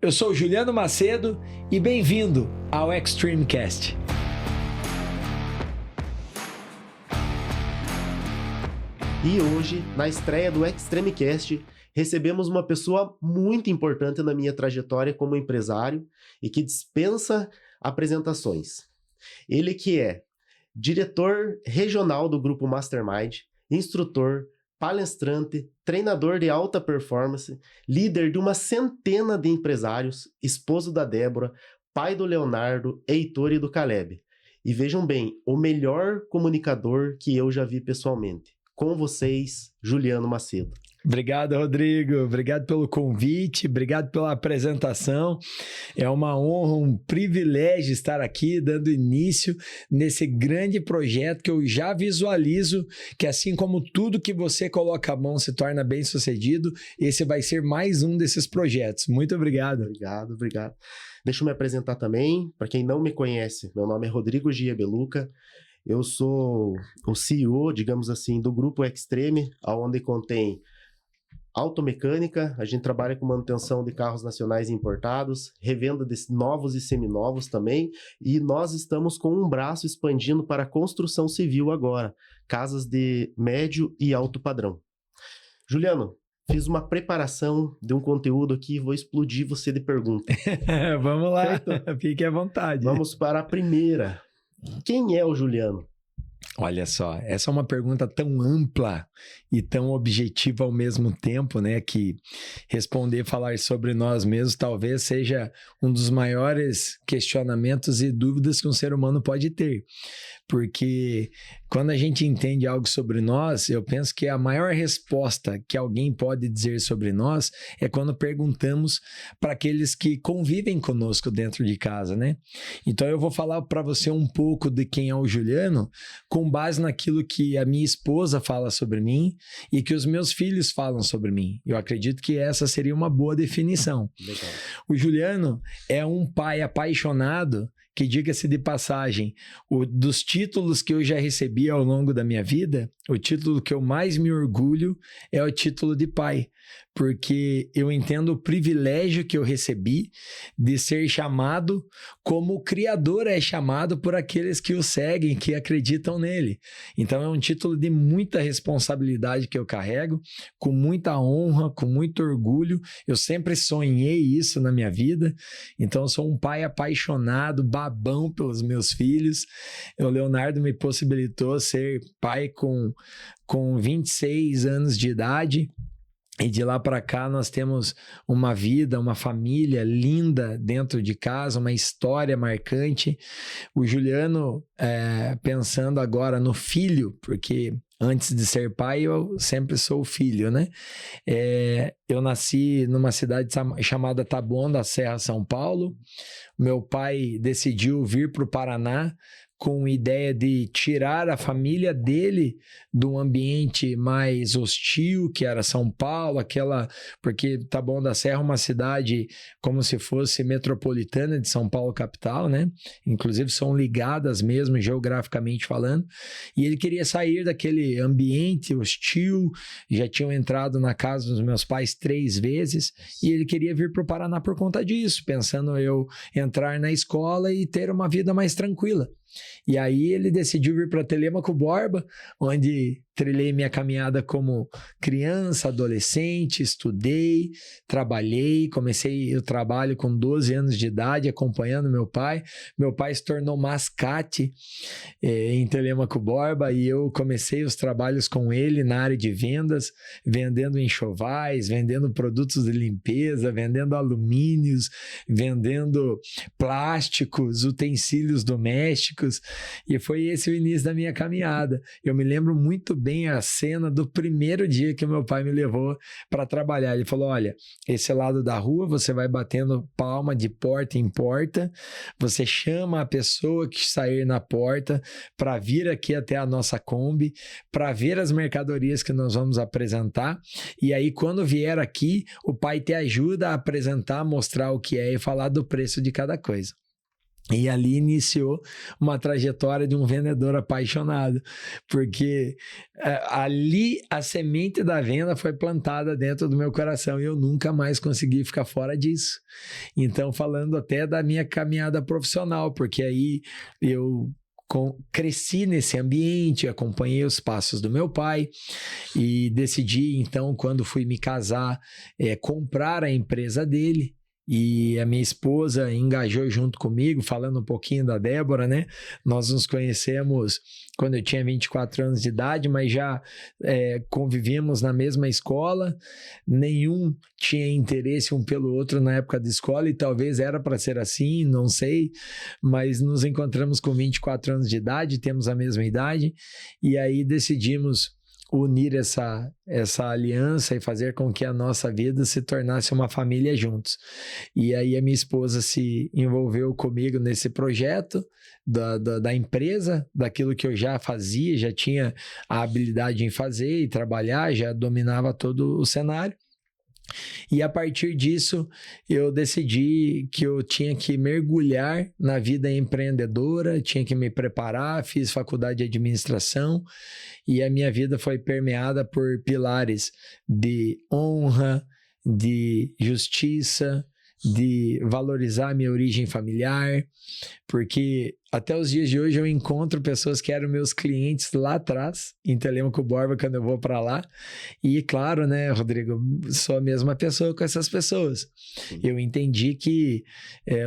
Eu sou o Juliano Macedo e bem-vindo ao Extremecast. E hoje, na estreia do Extremecast, recebemos uma pessoa muito importante na minha trajetória como empresário e que dispensa apresentações. Ele que é diretor regional do Grupo Mastermind, instrutor, palestrante, treinador de alta performance, líder de uma centena de empresários, esposo da Débora, pai do Leonardo, Heitor e do Caleb. E vejam bem, o melhor comunicador que eu já vi pessoalmente. Com vocês, Juliano Macedo. Obrigado, Rodrigo. Obrigado pelo convite, obrigado pela apresentação. É uma honra, um privilégio estar aqui dando início nesse grande projeto que eu já visualizo que, assim como tudo que você coloca a mão se torna bem sucedido, esse vai ser mais um desses projetos. Muito obrigado. Obrigado. Deixa eu me apresentar também. Para quem não me conhece, meu nome é Rodrigo Giabeluca. Eu sou o CEO, digamos assim, do Grupo Extreme, onde contém automecânica, a gente trabalha com manutenção de carros nacionais importados, revenda de novos e seminovos também, e nós estamos com um braço expandindo para a construção civil agora, casas de médio e alto padrão. Juliano, fiz uma preparação de um conteúdo aqui e vou explodir você de perguntas. Vamos lá, certo? Fique à vontade. Vamos para a primeira. Quem é o Juliano? Olha só, essa é uma pergunta tão ampla e tão objetiva ao mesmo tempo, né? Que responder, falar sobre nós mesmos talvez seja um dos maiores questionamentos e dúvidas que um ser humano pode ter. Porque quando a gente entende algo sobre nós, eu penso que a maior resposta que alguém pode dizer sobre nós é quando perguntamos para aqueles que convivem conosco dentro de casa, né? Então eu vou falar para você um pouco de quem é o Juliano, com base naquilo que a minha esposa fala sobre mim e que os meus filhos falam sobre mim. Eu acredito que essa seria uma boa definição. Legal. O Juliano é um pai apaixonado que, diga-se de passagem, dos títulos que eu já recebi ao longo da minha vida, o título que eu mais me orgulho é o título de pai, porque eu entendo o privilégio que eu recebi de ser chamado como o Criador é chamado por aqueles que o seguem, que acreditam nele. Então é um título de muita responsabilidade que eu carrego, com muita honra, com muito orgulho. Eu sempre sonhei isso na minha vida, então eu sou um pai apaixonado, babão pelos meus filhos. O Leonardo me possibilitou ser pai com 26 anos de idade. E de lá para cá nós temos uma vida, uma família linda dentro de casa, uma história marcante. O Juliano, pensando agora no filho, porque antes de ser pai eu sempre sou filho, né? Eu nasci numa cidade chamada Taboão da Serra, São Paulo. Meu pai decidiu vir para o Paraná com a ideia de tirar a família dele de um ambiente mais hostil, que era São Paulo, porque Taboão da Serra é uma cidade como se fosse metropolitana de São Paulo capital, né? Inclusive são ligadas mesmo, geograficamente falando, e ele queria sair daquele ambiente hostil, já tinham entrado na casa dos meus pais 3 vezes, e ele queria vir para o Paraná por conta disso, pensando eu entrar na escola e ter uma vida mais tranquila. E aí ele decidiu vir para Telêmaco Borba, onde trilhei minha caminhada como criança, adolescente, estudei, trabalhei, comecei o trabalho com 12 anos de idade, acompanhando meu pai. Meu pai se tornou mascate em Telêmaco Borba e eu comecei os trabalhos com ele na área de vendas, vendendo enxovais, vendendo produtos de limpeza, vendendo alumínios, vendendo plásticos, utensílios domésticos, e foi esse o início da minha caminhada. Eu me lembro muito bem a cena do primeiro dia que meu pai me levou para trabalhar. Ele falou: olha, esse lado da rua você vai batendo palma de porta em porta, você chama a pessoa que sair na porta para vir aqui até a nossa Kombi, para ver as mercadorias que nós vamos apresentar, e aí quando vier aqui, o pai te ajuda a apresentar, mostrar o que é e falar do preço de cada coisa. E ali iniciou uma trajetória de um vendedor apaixonado, porque ali a semente da venda foi plantada dentro do meu coração e eu nunca mais consegui ficar fora disso. Então, falando até da minha caminhada profissional, porque aí eu cresci nesse ambiente, acompanhei os passos do meu pai e decidi, então, quando fui me casar, comprar a empresa dele. E a minha esposa engajou junto comigo, falando um pouquinho da Débora, né? Nós nos conhecemos quando eu tinha 24 anos de idade, mas já convivíamos na mesma escola, nenhum tinha interesse um pelo outro na época da escola e talvez era para ser assim, não sei, mas nos encontramos com 24 anos de idade, temos a mesma idade, e aí decidimos unir essa aliança e fazer com que a nossa vida se tornasse uma família juntos. E aí a minha esposa se envolveu comigo nesse projeto da empresa, daquilo que eu já fazia, já tinha a habilidade em fazer e trabalhar, já dominava todo o cenário. E a partir disso, eu decidi que eu tinha que mergulhar na vida empreendedora, tinha que me preparar, fiz faculdade de administração e a minha vida foi permeada por pilares de honra, de justiça, de valorizar a minha origem familiar, porque até os dias de hoje eu encontro pessoas que eram meus clientes lá atrás, em Telêmaco Borba, quando eu vou para lá, e claro, né, Rodrigo, sou a mesma pessoa com essas pessoas. Eu entendi que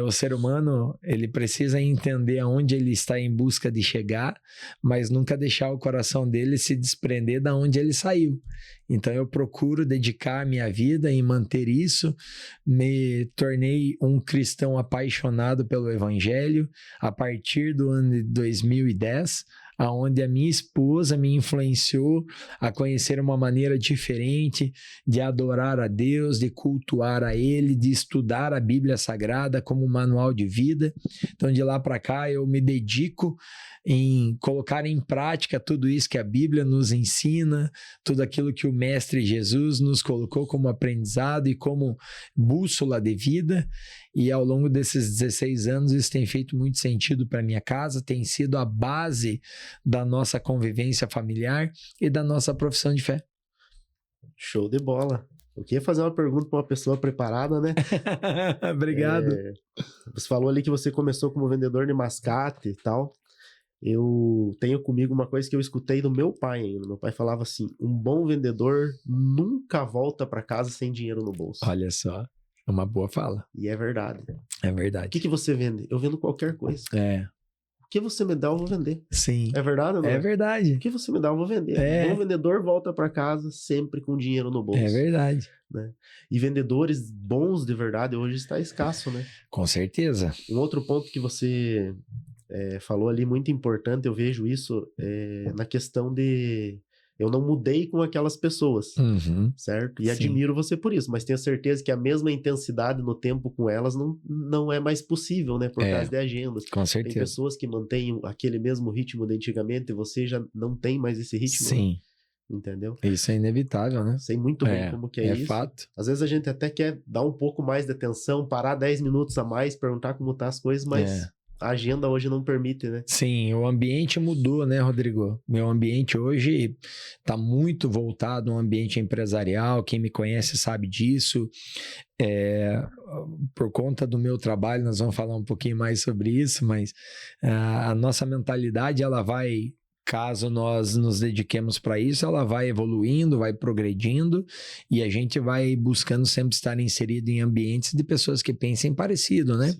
o ser humano, ele precisa entender aonde ele está em busca de chegar, mas nunca deixar o coração dele se desprender da onde ele saiu. Então eu procuro dedicar a minha vida em manter isso, me tornei um cristão apaixonado pelo evangelho a partir do ano de 2010, aonde a minha esposa me influenciou a conhecer uma maneira diferente de adorar a Deus, de cultuar a Ele, de estudar a Bíblia Sagrada como manual de vida. Então, de lá para cá, eu me dedico em colocar em prática tudo isso que a Bíblia nos ensina, tudo aquilo que o Mestre Jesus nos colocou como aprendizado e como bússola de vida. E ao longo desses 16 anos, isso tem feito muito sentido para minha casa, tem sido a base da nossa convivência familiar e da nossa profissão de fé. Show de bola. Eu queria fazer uma pergunta para uma pessoa preparada, né? Obrigado. Você falou ali que você começou como vendedor de mascate e tal. Eu tenho comigo uma coisa que eu escutei do meu pai ainda. Meu pai falava assim, um bom vendedor nunca volta para casa sem dinheiro no bolso. Olha só, é uma boa fala. E é verdade. É verdade. O que você vende? Eu vendo qualquer coisa. O que você me dá, eu vou vender. Sim. É verdade ou não? É verdade. O que você me dá, eu vou vender. Um bom vendedor volta para casa sempre com dinheiro no bolso. É verdade. Né? E vendedores bons de verdade hoje está escasso, né? Com certeza. Um outro ponto que você falou ali muito importante, eu vejo isso na questão de... Eu não mudei com aquelas pessoas, certo? E admiro você por isso, mas tenho certeza que a mesma intensidade no tempo com elas não é mais possível, né? Por causa de agendas. Com certeza. Tem pessoas que mantêm aquele mesmo ritmo de antigamente e você já não tem mais esse ritmo. Sim. Né? Entendeu? Isso é inevitável, né? Sei muito bem como que é isso. É fato. Às vezes a gente até quer dar um pouco mais de atenção, parar 10 minutos a mais, perguntar como tá as coisas, mas... A agenda hoje não permite, né? Sim, o ambiente mudou, né, Rodrigo? Meu ambiente hoje está muito voltado a um ambiente empresarial. Quem me conhece sabe disso. Por conta do meu trabalho, nós vamos falar um pouquinho mais sobre isso, mas a nossa mentalidade, ela vai... Caso nós nos dediquemos para isso, ela vai evoluindo, vai progredindo e a gente vai buscando sempre estar inserido em ambientes de pessoas que pensem parecido, né?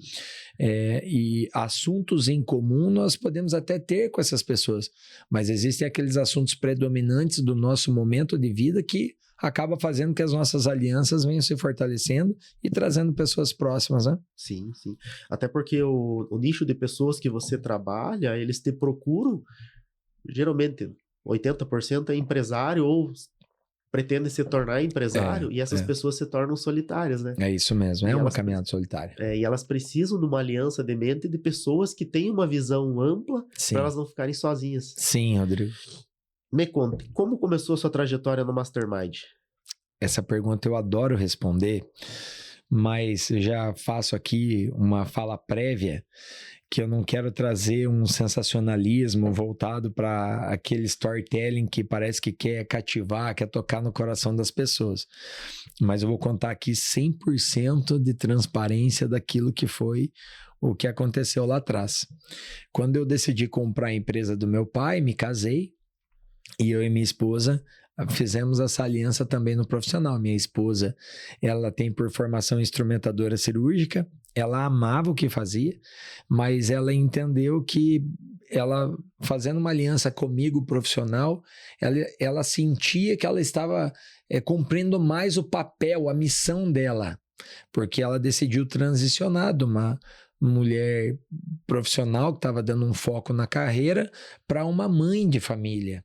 E assuntos em comum nós podemos até ter com essas pessoas, mas existem aqueles assuntos predominantes do nosso momento de vida que acaba fazendo que as nossas alianças venham se fortalecendo e trazendo pessoas próximas, né? Sim, sim. Até porque o nicho de pessoas que você trabalha, eles te procuram. Geralmente, 80% é empresário ou pretende se tornar empresário e essas pessoas se tornam solitárias, né? É isso mesmo, uma caminhada solitária. E elas precisam de uma aliança de mente de pessoas que têm uma visão ampla para elas não ficarem sozinhas. Sim, Rodrigo. Me conte, como começou a sua trajetória no Mastermind? Essa pergunta eu adoro responder, mas eu já faço aqui uma fala prévia que eu não quero trazer um sensacionalismo voltado para aquele storytelling que parece que quer cativar, quer tocar no coração das pessoas. Mas eu vou contar aqui 100% de transparência daquilo que foi o que aconteceu lá atrás. Quando eu decidi comprar a empresa do meu pai, me casei, e eu e minha esposa fizemos essa aliança também no profissional. Minha esposa, ela tem por formação instrumentadora cirúrgica, ela amava o que fazia, mas ela entendeu que ela, fazendo uma aliança comigo profissional, ela sentia que ela estava cumprindo mais o papel, a missão dela, porque ela decidiu transicionar de uma mulher profissional que estava dando um foco na carreira para uma mãe de família,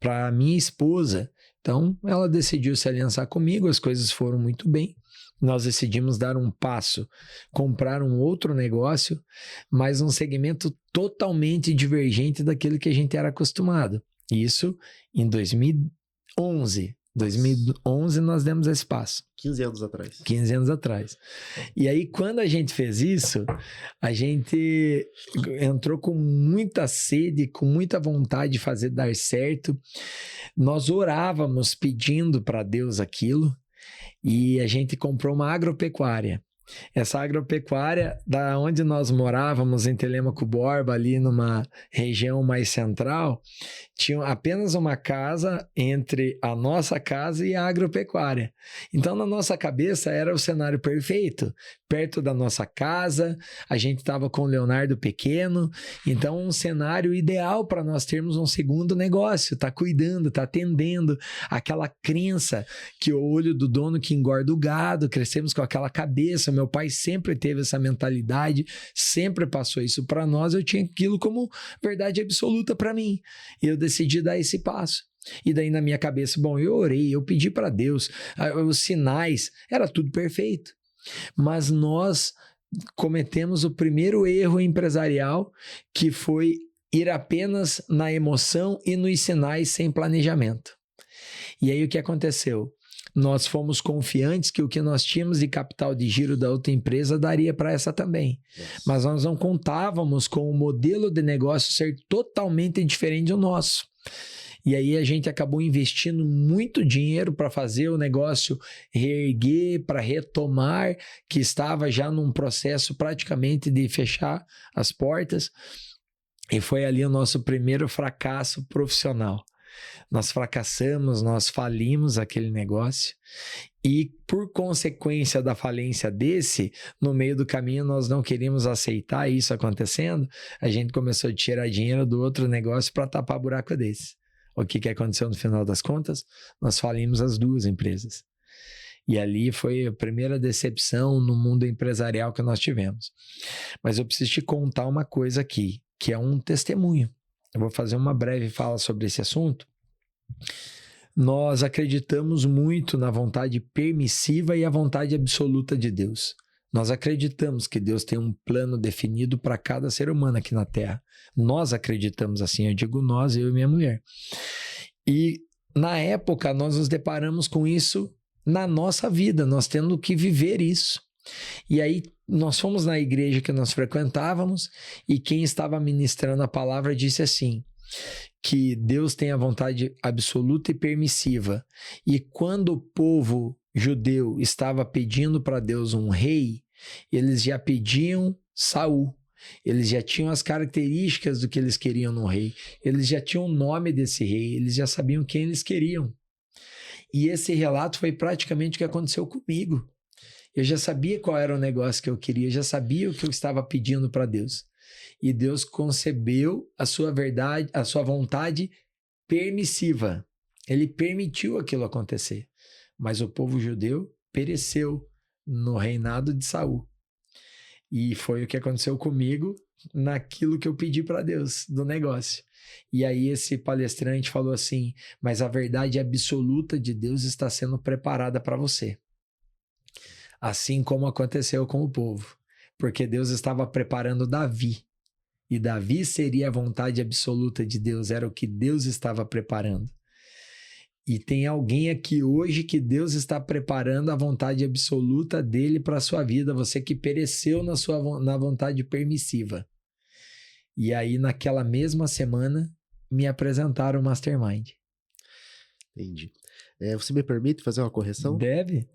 para minha esposa. Então, ela decidiu se aliançar comigo, as coisas foram muito bem. Nós decidimos dar um passo, comprar um outro negócio, mas um segmento totalmente divergente daquilo que a gente era acostumado. Isso em 2011. 2011 nós demos esse passo. 15 anos atrás. 15 anos atrás. E aí, quando a gente fez isso, a gente entrou com muita sede, com muita vontade de fazer dar certo. Nós orávamos pedindo para Deus aquilo e a gente comprou uma agropecuária. Essa agropecuária, da onde nós morávamos, em Telêmaco Borba, ali numa região mais central, tinha apenas uma casa entre a nossa casa e a agropecuária. Então, na nossa cabeça, era o cenário perfeito. Perto da nossa casa, a gente estava com o Leonardo pequeno, então um cenário ideal para nós termos um segundo negócio, tá cuidando, tá atendendo, aquela crença que o olho do dono que engorda o gado, crescemos com aquela cabeça. Meu pai sempre teve essa mentalidade, sempre passou isso para nós, eu tinha aquilo como verdade absoluta para mim. E eu decidi dar esse passo. E daí na minha cabeça, bom, eu orei, eu pedi para Deus, os sinais, era tudo perfeito. Mas nós cometemos o primeiro erro empresarial, que foi ir apenas na emoção e nos sinais sem planejamento. E aí o que aconteceu? Nós fomos confiantes que o que nós tínhamos de capital de giro da outra empresa daria para essa também. Mas nós não contávamos com o modelo de negócio ser totalmente diferente do nosso. E aí a gente acabou investindo muito dinheiro para fazer o negócio reerguer, para retomar, que estava já num processo praticamente de fechar as portas. E foi ali o nosso primeiro fracasso profissional. Nós fracassamos, nós falimos aquele negócio e, por consequência da falência desse, no meio do caminho nós não queríamos aceitar isso acontecendo, a gente começou a tirar dinheiro do outro negócio para tapar buraco desse. O que aconteceu no final das contas? Nós falimos as duas empresas. E ali foi a primeira decepção no mundo empresarial que nós tivemos. Mas eu preciso te contar uma coisa aqui, que é um testemunho. Eu vou fazer uma breve fala sobre esse assunto. Nós acreditamos muito na vontade permissiva e a vontade absoluta de Deus. Nós acreditamos que Deus tem um plano definido para cada ser humano aqui na Terra. Nós acreditamos assim, eu digo nós, eu e minha mulher. E na época nós nos deparamos com isso na nossa vida, nós tendo que viver isso. E aí nós fomos na igreja que nós frequentávamos e quem estava ministrando a palavra disse assim, que Deus tem a vontade absoluta e permissiva. E quando o povo judeu estava pedindo para Deus um rei, eles já pediam Saul. Eles já tinham as características do que eles queriam no rei. Eles já tinham o nome desse rei. Eles já sabiam quem eles queriam. E esse relato foi praticamente o que aconteceu comigo. Eu já sabia qual era o negócio que eu queria, eu já sabia o que eu estava pedindo para Deus. E Deus concebeu a sua verdade, a sua vontade permissiva. Ele permitiu aquilo acontecer. Mas o povo judeu pereceu no reinado de Saul. E foi o que aconteceu comigo naquilo que eu pedi para Deus, do negócio. E aí esse palestrante falou assim, mas a verdade absoluta de Deus está sendo preparada para você. Assim como aconteceu com o povo. Porque Deus estava preparando Davi. E Davi seria a vontade absoluta de Deus, era o que Deus estava preparando. E tem alguém aqui hoje que Deus está preparando a vontade absoluta dele para a sua vida, você que pereceu na vontade permissiva. E aí, naquela mesma semana, me apresentaram o Mastermind. Entendi. Você me permite fazer uma correção? Deve?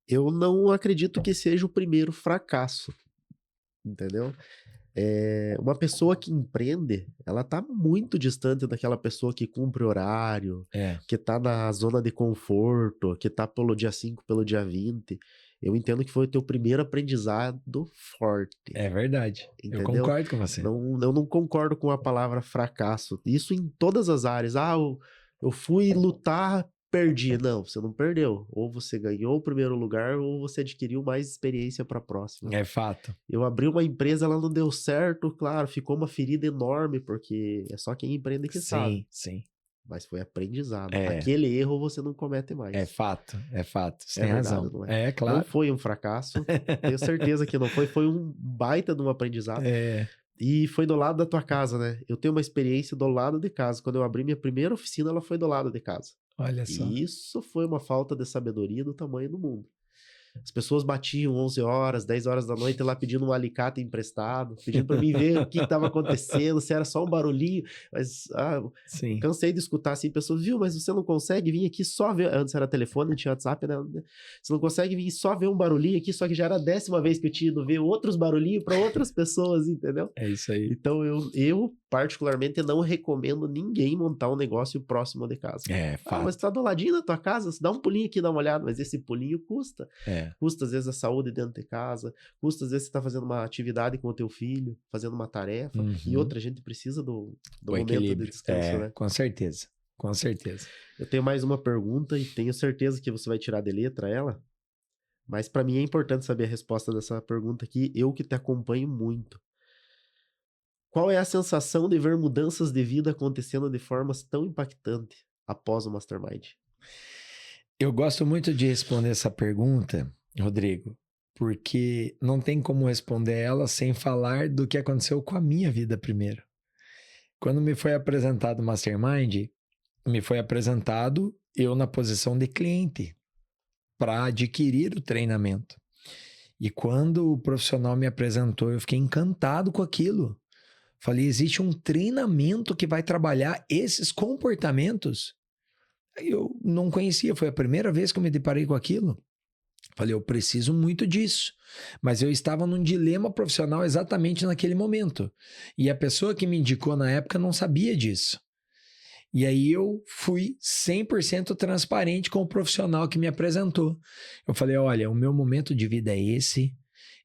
Eu não acredito que seja o primeiro fracasso, entendeu? Uma pessoa que empreende, ela tá muito distante daquela pessoa que cumpre horário, que tá na zona de conforto, que tá pelo dia 5, pelo dia 20. Eu entendo que foi o teu primeiro aprendizado forte. É verdade. Entendeu? Eu concordo com você. Eu não concordo com a palavra fracasso. Isso em todas as áreas. Eu fui lutar, perdi. Não, você não perdeu. Ou você ganhou o primeiro lugar, ou você adquiriu mais experiência para a próxima. É fato. Eu abri uma empresa, ela não deu certo, claro, ficou uma ferida enorme, porque é só quem empreende que sabe. Sim. Mas foi aprendizado. Aquele erro você não comete mais. É fato. Você tem verdade, razão. não é? Claro. Não foi um fracasso. Tenho certeza que não foi. Foi um baita de um aprendizado. E foi do lado da tua casa, né? Eu tenho uma experiência do lado de casa. Quando eu abri minha primeira oficina, ela foi do lado de casa. Olha só. E isso foi uma falta de sabedoria do tamanho do mundo. As pessoas batiam 11 horas, 10 horas da noite lá pedindo um alicate emprestado, pedindo para mim ver o que estava acontecendo, se era só um barulhinho. Mas cansei de escutar assim, pessoas, viu, mas você não consegue vir aqui só ver. Antes era telefone, não tinha WhatsApp, né? Você não consegue vir só ver um barulhinho aqui, só que já era a 10ª vez que eu tinha ido ver outros barulhinhos para outras pessoas, entendeu? É isso aí. Então eu particularmente não recomendo ninguém montar um negócio próximo de casa. Fato. Mas tá do ladinho da tua casa, dá um pulinho aqui, dá uma olhada, mas esse pulinho custa. Custa às vezes a saúde dentro de casa, custa às vezes você tá fazendo uma atividade com o teu filho, fazendo uma tarefa, e outra gente precisa do momento equilíbrio. De descanso, né? Com certeza. Eu tenho mais uma pergunta e tenho certeza que você vai tirar de letra ela, mas para mim é importante saber a resposta dessa pergunta aqui, eu que te acompanho muito. Qual é a sensação de ver mudanças de vida acontecendo de formas tão impactantes após o Mastermind? Eu gosto muito de responder essa pergunta, Rodrigo, porque não tem como responder ela sem falar do que aconteceu com a minha vida primeiro. Quando me foi apresentado o Mastermind, me foi apresentado eu na posição de cliente para adquirir o treinamento. E quando o profissional me apresentou, eu fiquei encantado com aquilo. Falei, existe um treinamento que vai trabalhar esses comportamentos? Eu não conhecia, foi a primeira vez que eu me deparei com aquilo. Falei, eu preciso muito disso. Mas eu estava num dilema profissional exatamente naquele momento. E a pessoa que me indicou na época não sabia disso. E aí eu fui 100% transparente com o profissional que me apresentou. Eu falei, olha, o meu momento de vida é esse.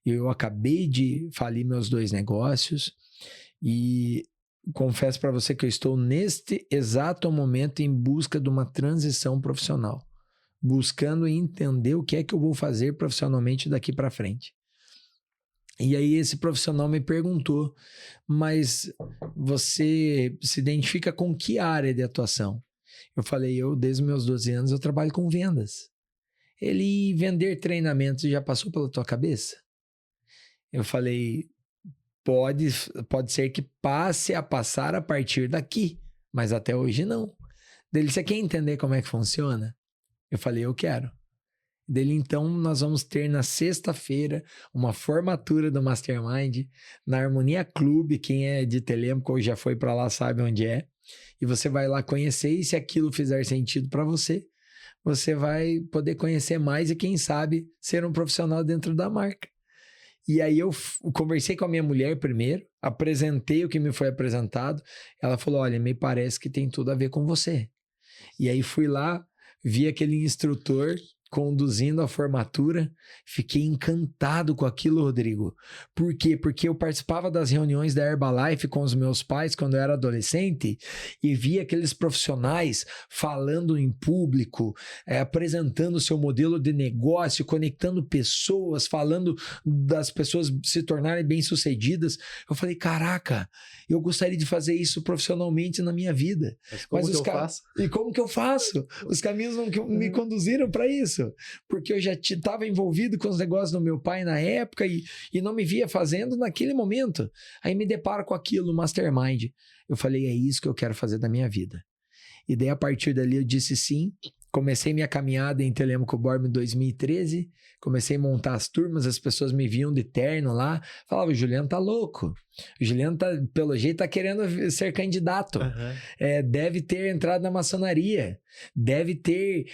Eu acabei de falir meus 2 negócios. E confesso para você que eu estou neste exato momento em busca de uma transição profissional, buscando entender o que é que eu vou fazer profissionalmente daqui para frente. E aí esse profissional me perguntou, mas você se identifica com que área de atuação? Eu falei, desde os meus 12 anos eu trabalho com vendas. Ele, vender treinamentos já passou pela tua cabeça? Eu falei, pode ser que passe a passar a partir daqui, mas até hoje não. Dele, você quer entender como é que funciona? Eu falei, eu quero. Dele, então, nós vamos ter na sexta-feira uma formatura do Mastermind na Harmonia Clube. Quem é de Telêmaco ou já foi para lá sabe onde é. E você vai lá conhecer, e se aquilo fizer sentido para você, você vai poder conhecer mais e, quem sabe, ser um profissional dentro da marca. E aí eu conversei com a minha mulher primeiro, apresentei o que me foi apresentado. Ela falou, olha, me parece que tem tudo a ver com você. E aí fui lá, vi aquele instrutor conduzindo a formatura, fiquei encantado com aquilo, Rodrigo. Por quê? Porque eu participava das reuniões da Herbalife com os meus pais quando eu era adolescente e via aqueles profissionais falando em público, apresentando o seu modelo de negócio, conectando pessoas, falando das pessoas se tornarem bem-sucedidas. Eu falei, caraca, eu gostaria de fazer isso profissionalmente na minha vida. Mas como que eu faço? E como que eu faço? Os caminhos não me conduziram para isso. Porque eu já estava envolvido com os negócios do meu pai na época e não me via fazendo naquele momento. Aí me deparo com aquilo no Mastermind. Eu falei, é isso que eu quero fazer da minha vida. E daí, a partir dali, eu disse sim. comecei minha caminhada em Telêmaco Borba em 2013, comecei a montar as turmas, as pessoas me viam de terno lá, falavam, o Juliano tá louco, o Juliano tá, pelo jeito tá querendo ser candidato, deve ter entrado na maçonaria, deve ter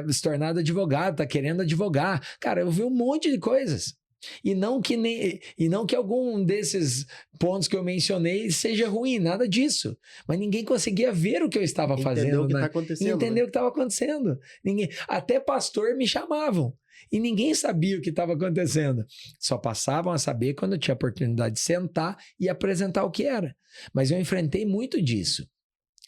se tornado advogado, tá querendo advogar. Cara, eu vi um monte de coisas. E não que algum desses pontos que eu mencionei seja ruim, nada disso. Mas ninguém conseguia ver o que eu estava fazendo. Entendeu o que está acontecendo. Entendeu o que estava acontecendo. Até pastor me chamavam. E ninguém sabia o que estava acontecendo. Só passavam a saber quando eu tinha a oportunidade de sentar e apresentar o que era. Mas eu enfrentei muito disso.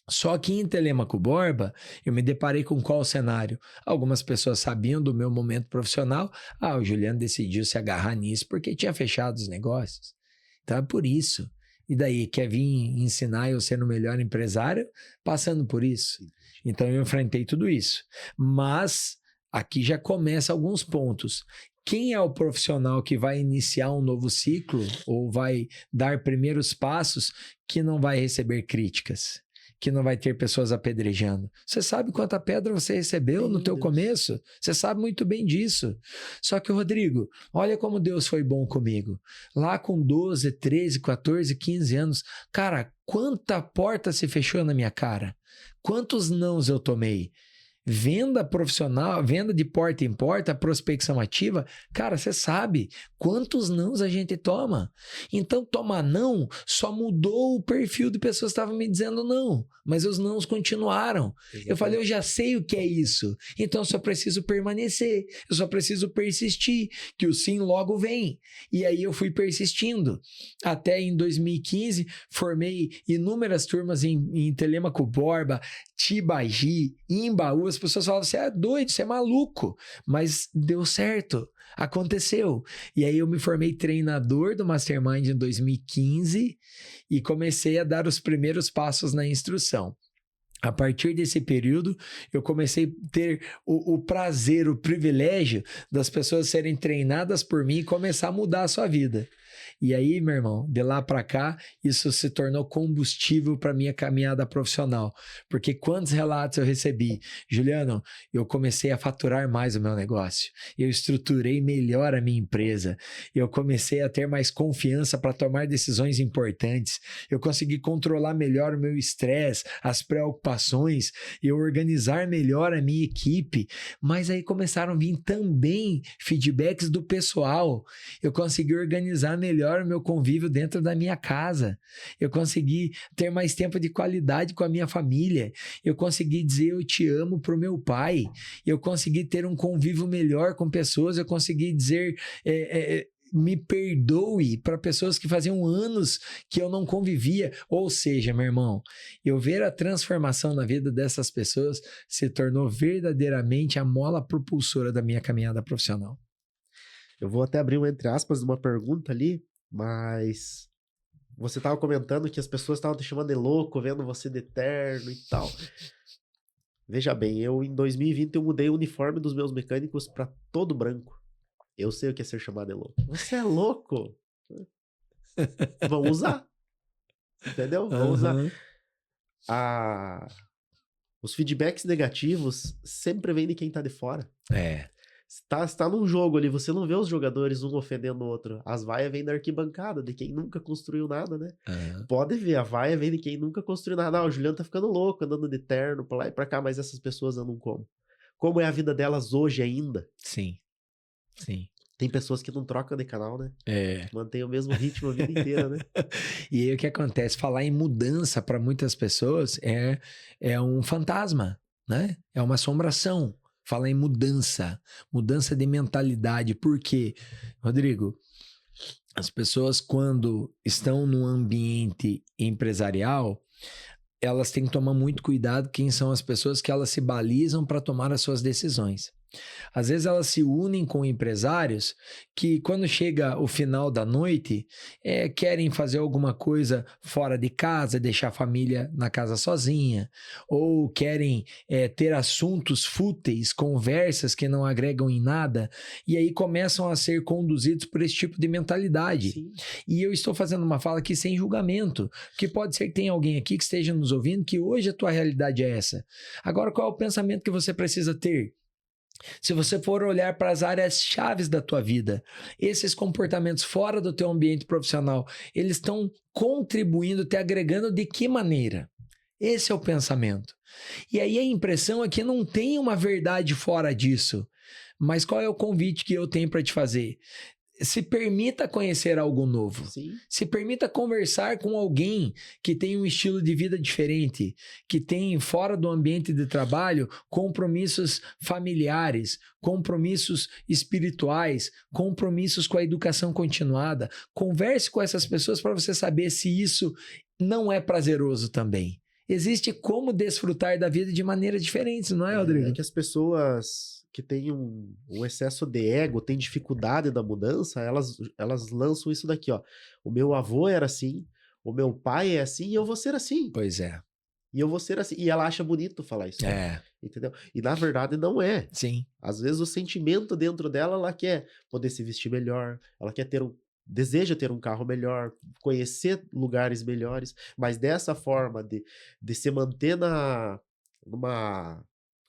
Só que em Telêmaco Borba, eu me deparei com qual cenário? Algumas pessoas sabiam do meu momento profissional. O Juliano decidiu se agarrar nisso porque tinha fechado os negócios. Então é por isso. E daí, quer vir ensinar eu sendo o melhor empresário? Passando por isso. Então eu enfrentei tudo isso. Mas aqui já começa alguns pontos. Quem é o profissional que vai iniciar um novo ciclo ou vai dar primeiros passos que não vai receber críticas? Que não vai ter pessoas apedrejando. Você sabe quanta pedra você recebeu no teu começo? Você sabe muito bem disso. Só que, Rodrigo, olha como Deus foi bom comigo. Lá com 12, 13, 14, 15 anos, cara, quanta porta se fechou na minha cara? Quantos nãos eu tomei? Venda profissional, venda de porta em porta, prospecção ativa, cara, você sabe quantos nãos a gente toma. Então, tomar não só mudou o perfil de pessoas que estavam me dizendo não, mas os nãos continuaram. Exatamente. Eu falei, eu já sei o que é isso, então eu só preciso permanecer, eu só preciso persistir, que o sim logo vem. E aí eu fui persistindo. Até em 2015, formei inúmeras turmas em Telêmaco Borba, Tibagi, Imbaú. As pessoas falavam, você é doido, você é maluco, mas deu certo, aconteceu. E aí eu me formei treinador do Mastermind em 2015 e comecei a dar os primeiros passos na instrução. A partir desse período, eu comecei a ter o prazer, o privilégio das pessoas serem treinadas por mim e começar a mudar a sua vida. E aí, meu irmão, de lá para cá, isso se tornou combustível para minha caminhada profissional. Porque quantos relatos eu recebi? Juliano, eu comecei a faturar mais o meu negócio. Eu estruturei melhor a minha empresa. Eu comecei a ter mais confiança para tomar decisões importantes. Eu consegui controlar melhor o meu estresse, as preocupações. Eu organizar melhor a minha equipe. Mas aí começaram a vir também feedbacks do pessoal. Eu consegui organizar melhor o meu convívio dentro da minha casa. Eu consegui ter mais tempo de qualidade com a minha família. Eu consegui dizer eu te amo para o meu pai. Eu consegui ter um convívio melhor com pessoas. Eu consegui dizer me perdoe para pessoas que faziam anos que eu não convivia. Ou seja, meu irmão, eu ver a transformação na vida dessas pessoas se tornou verdadeiramente a mola propulsora da minha caminhada profissional. Eu vou até abrir um entre aspas uma pergunta ali, mas você estava comentando que as pessoas estavam te chamando de louco, vendo você de terno e tal. Veja bem, eu em 2020 eu mudei o uniforme dos meus mecânicos para todo branco. Eu sei o que é ser chamado de louco. Você é louco? Vão usar. Entendeu? Vão usar. Os feedbacks negativos sempre vêm de quem tá de fora. Você tá num jogo ali, você não vê os jogadores um ofendendo o outro. As vaias vêm da arquibancada, de quem nunca construiu nada, né? Pode ver, a vaia vem de quem nunca construiu nada. O Juliano tá ficando louco, andando de terno pra lá e pra cá, mas essas pessoas andam como? Como é a vida delas hoje ainda? Sim. Tem pessoas que não trocam de canal, né? Mantém o mesmo ritmo a vida inteira, né? E aí o que acontece? Falar em mudança para muitas pessoas é um fantasma, né? É uma assombração. Falar em mudança de mentalidade. Por quê, Rodrigo? As pessoas, quando estão num ambiente empresarial, elas têm que tomar muito cuidado quem são as pessoas que elas se balizam para tomar as suas decisões. Às vezes elas se unem com empresários que, quando chega o final da noite, querem fazer alguma coisa fora de casa, deixar a família na casa sozinha, ou querem ter assuntos fúteis, conversas que não agregam em nada, e aí começam a ser conduzidos por esse tipo de mentalidade. Sim. E eu estou fazendo uma fala aqui sem julgamento, porque pode ser que tenha alguém aqui que esteja nos ouvindo que hoje a tua realidade é essa. Agora, qual é o pensamento que você precisa ter? Se você for olhar para as áreas chaves da tua vida, esses comportamentos fora do teu ambiente profissional, eles estão contribuindo, te agregando de que maneira? Esse é o pensamento. E aí a impressão é que não tem uma verdade fora disso. Mas qual é o convite que eu tenho para te fazer? Se permita conhecer algo novo. Sim. Se permita conversar com alguém que tem um estilo de vida diferente, que tem, fora do ambiente de trabalho, compromissos familiares, compromissos espirituais, compromissos com a educação continuada. Converse com essas pessoas para você saber se isso não é prazeroso também. Existe como desfrutar da vida de maneiras diferentes, não é, Rodrigo? É que as pessoas que têm um excesso de ego, têm dificuldade da mudança, elas lançam isso daqui, ó. O meu avô era assim, o meu pai é assim e eu vou ser assim. Pois é. E eu vou ser assim. E ela acha bonito falar isso. Entendeu? E na verdade não é. Sim. Às vezes o sentimento dentro dela, ela quer poder se vestir melhor, ela quer deseja ter um carro melhor, conhecer lugares melhores, mas dessa forma de se manter numa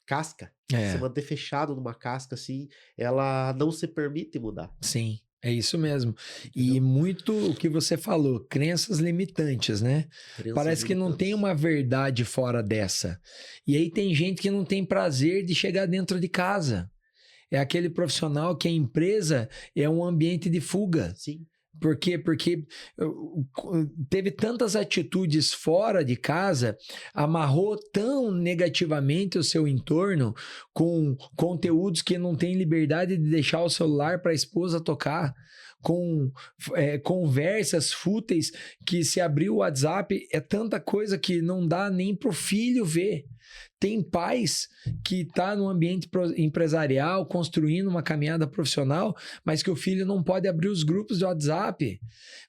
casca, se manter fechado numa casca assim, ela não se permite mudar. Sim, é isso mesmo. Entendeu? E muito o que você falou, crenças limitantes, né? Parece que não tem uma verdade fora dessa. E aí tem gente que não tem prazer de chegar dentro de casa. É aquele profissional que a empresa é um ambiente de fuga. Sim. Por quê? Porque teve tantas atitudes fora de casa, amarrou tão negativamente o seu entorno com conteúdos que não tem liberdade de deixar o celular para a esposa tocar, com conversas fúteis que, se abrir o WhatsApp, é tanta coisa que não dá nem para o filho ver. Tem pais que estão no ambiente empresarial, construindo uma caminhada profissional, mas que o filho não pode abrir os grupos de WhatsApp.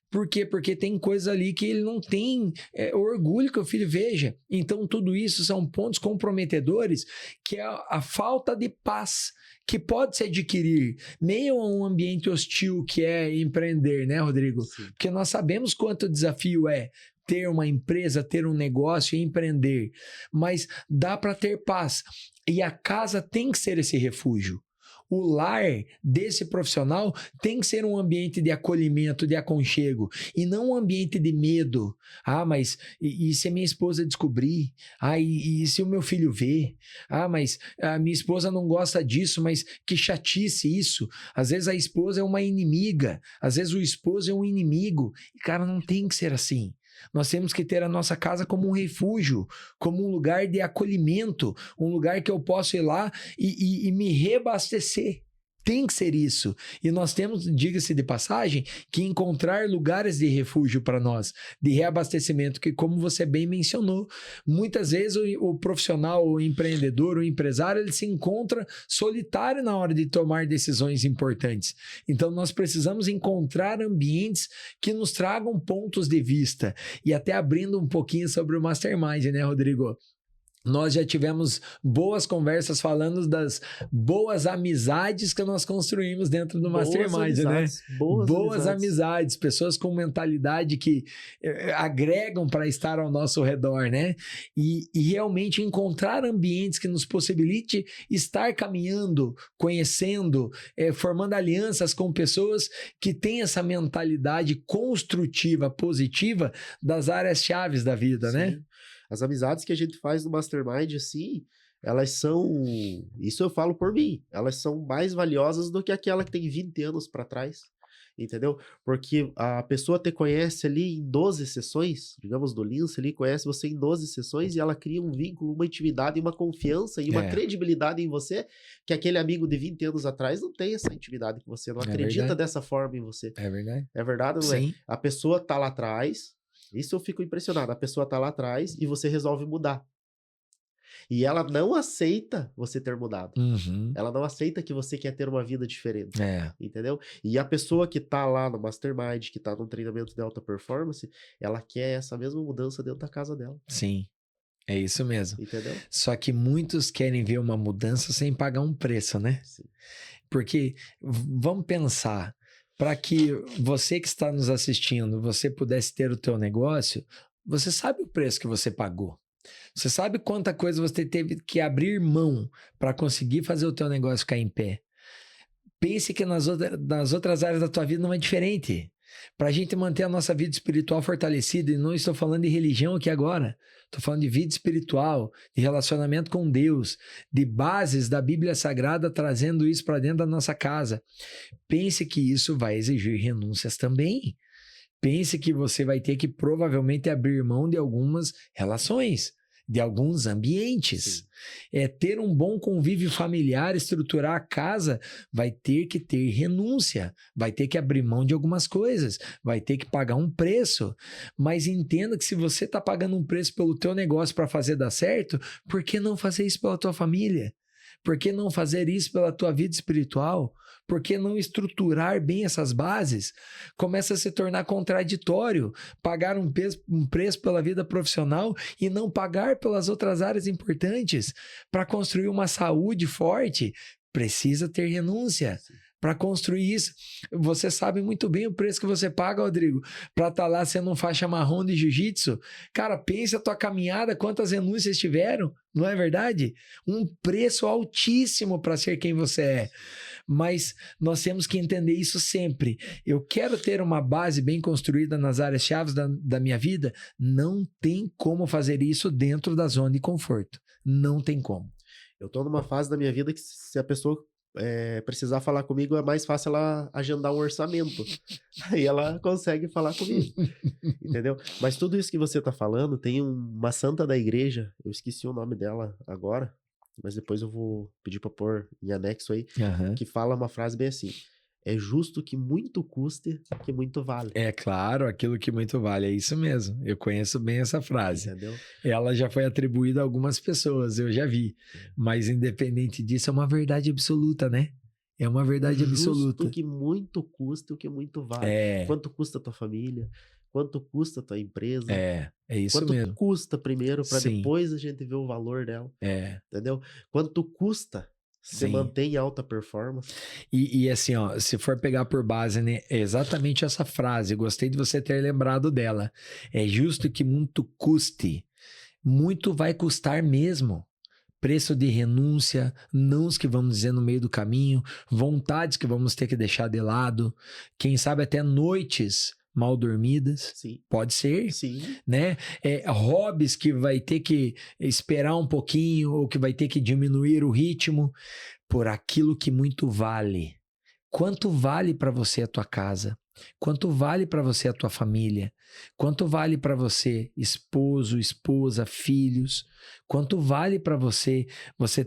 Por quê? Porque tem coisa ali que ele não tem orgulho que o filho veja. Então, tudo isso são pontos comprometedores, que é a falta de paz que pode se adquirir meio a um ambiente hostil que é empreender, né, Rodrigo? Sim. Porque nós sabemos quanto desafio é ter uma empresa, ter um negócio e empreender, mas dá para ter paz. E a casa tem que ser esse refúgio. O lar desse profissional tem que ser um ambiente de acolhimento, de aconchego, e não um ambiente de medo. Ah, mas e se a minha esposa descobrir? Ah, e se o meu filho ver? Ah, mas a minha esposa não gosta disso, mas que chatice isso. Às vezes a esposa é uma inimiga, às vezes o esposo é um inimigo. E, cara, não tem que ser assim. Nós temos que ter a nossa casa como um refúgio, como um lugar de acolhimento, um lugar que eu posso ir lá e me reabastecer. Tem que ser isso. E nós temos, diga-se de passagem, que encontrar lugares de refúgio para nós, de reabastecimento, que, como você bem mencionou, muitas vezes o profissional, o empreendedor, o empresário, ele se encontra solitário na hora de tomar decisões importantes. Então, nós precisamos encontrar ambientes que nos tragam pontos de vista. E até abrindo um pouquinho sobre o Mastermind, né, Rodrigo? Nós já tivemos boas conversas falando das boas amizades que nós construímos dentro do Mastermind, né? Boas amizades, pessoas com mentalidade que agregam para estar ao nosso redor, né? E realmente encontrar ambientes que nos possibilite estar caminhando, conhecendo, formando alianças com pessoas que têm essa mentalidade construtiva, positiva das áreas chaves da vida, Sim. né? As amizades que a gente faz no Mastermind, assim, elas são... Isso eu falo por mim. Elas são mais valiosas do que aquela que tem 20 anos para trás. Entendeu? Porque a pessoa te conhece ali em 12 sessões, digamos, do Lince ali, conhece você em 12 sessões e ela cria um vínculo, uma intimidade, uma confiança e uma credibilidade em você que aquele amigo de 20 anos atrás não tem essa intimidade com você, não acredita dessa forma em você. É verdade. É verdade, não Sim. é? A pessoa tá lá atrás... Isso eu fico impressionado. A pessoa tá lá atrás e você resolve mudar. E ela não aceita você ter mudado. Uhum. Ela não aceita que você quer ter uma vida diferente. É, Entendeu? E a pessoa que tá lá no Mastermind, que tá num treinamento de alta performance, ela quer essa mesma mudança dentro da casa dela. sim. É isso mesmo. Entendeu? Só que muitos querem ver uma mudança sem pagar um preço, né? Sim. Porque vamos pensar, para que você que está nos assistindo, você pudesse ter o teu negócio, você sabe o preço que você pagou. Você sabe quanta coisa você teve que abrir mão para conseguir fazer o teu negócio ficar em pé. Pense que nas outras áreas da tua vida não é diferente. Para a gente manter a nossa vida espiritual fortalecida, e não estou falando de religião aqui agora, estou falando de vida espiritual, de relacionamento com Deus, de bases da Bíblia Sagrada, trazendo isso para dentro da nossa casa. Pense que isso vai exigir renúncias também. Pense que você vai ter que provavelmente abrir mão de algumas relações, de alguns ambientes. Sim. Ter um bom convívio familiar, estruturar a casa, vai ter que ter renúncia, vai ter que abrir mão de algumas coisas, vai ter que pagar um preço. Mas entenda que se você está pagando um preço pelo teu negócio para fazer dar certo, por que não fazer isso pela tua família? Por que não fazer isso pela tua vida espiritual? Por que não estruturar bem essas bases? Começa a se tornar contraditório pagar um preço pela vida profissional e não pagar pelas outras áreas importantes. Para construir uma saúde forte, precisa ter renúncia. Para construir isso, você sabe muito bem o preço que você paga, Rodrigo, para estar lá sendo um faixa marrom de jiu-jitsu. Cara, pensa a tua caminhada, quantas renúncias tiveram, não é verdade? Um preço altíssimo para ser quem você é. Mas nós temos que entender isso sempre. Eu quero ter uma base bem construída nas áreas-chave da minha vida. Não tem como fazer isso dentro da zona de conforto. Não tem como. Eu tô numa fase da minha vida que se a pessoa precisar falar comigo, é mais fácil ela agendar um orçamento. Aí ela consegue falar comigo. Entendeu? Mas tudo isso que você tá falando, tem uma santa da igreja, eu esqueci o nome dela agora, mas depois eu vou pedir pra pôr em anexo aí, que fala uma frase bem assim: é justo que muito custe, que muito vale. É claro, aquilo que muito vale, é isso mesmo. Eu conheço bem essa frase. Entendeu? Ela já foi atribuída a algumas pessoas, eu já vi. Mas independente disso, é uma verdade absoluta, né? É uma verdade absoluta. Justo que muito custa o que muito vale. É. Quanto custa a tua família? Quanto custa a tua empresa? É isso Quanto mesmo. custa primeiro, para Sim. depois a gente ver o valor dela. É. Entendeu? Quanto custa você Sim. manter em alta performance? E assim, ó, se for pegar por base, né, é exatamente essa frase. Gostei de você ter lembrado dela. É justo que muito custe. Muito vai custar mesmo. Preço de renúncia, nãos que vamos dizer no meio do caminho, vontades que vamos ter que deixar de lado, quem sabe até noites mal dormidas. Sim. Pode ser, Sim. né? Hobbies que vai ter que esperar um pouquinho ou que vai ter que diminuir o ritmo por aquilo que muito vale. Quanto vale para você a tua casa? Quanto vale para você a tua família? Quanto vale para você esposo, esposa, filhos? Quanto vale para você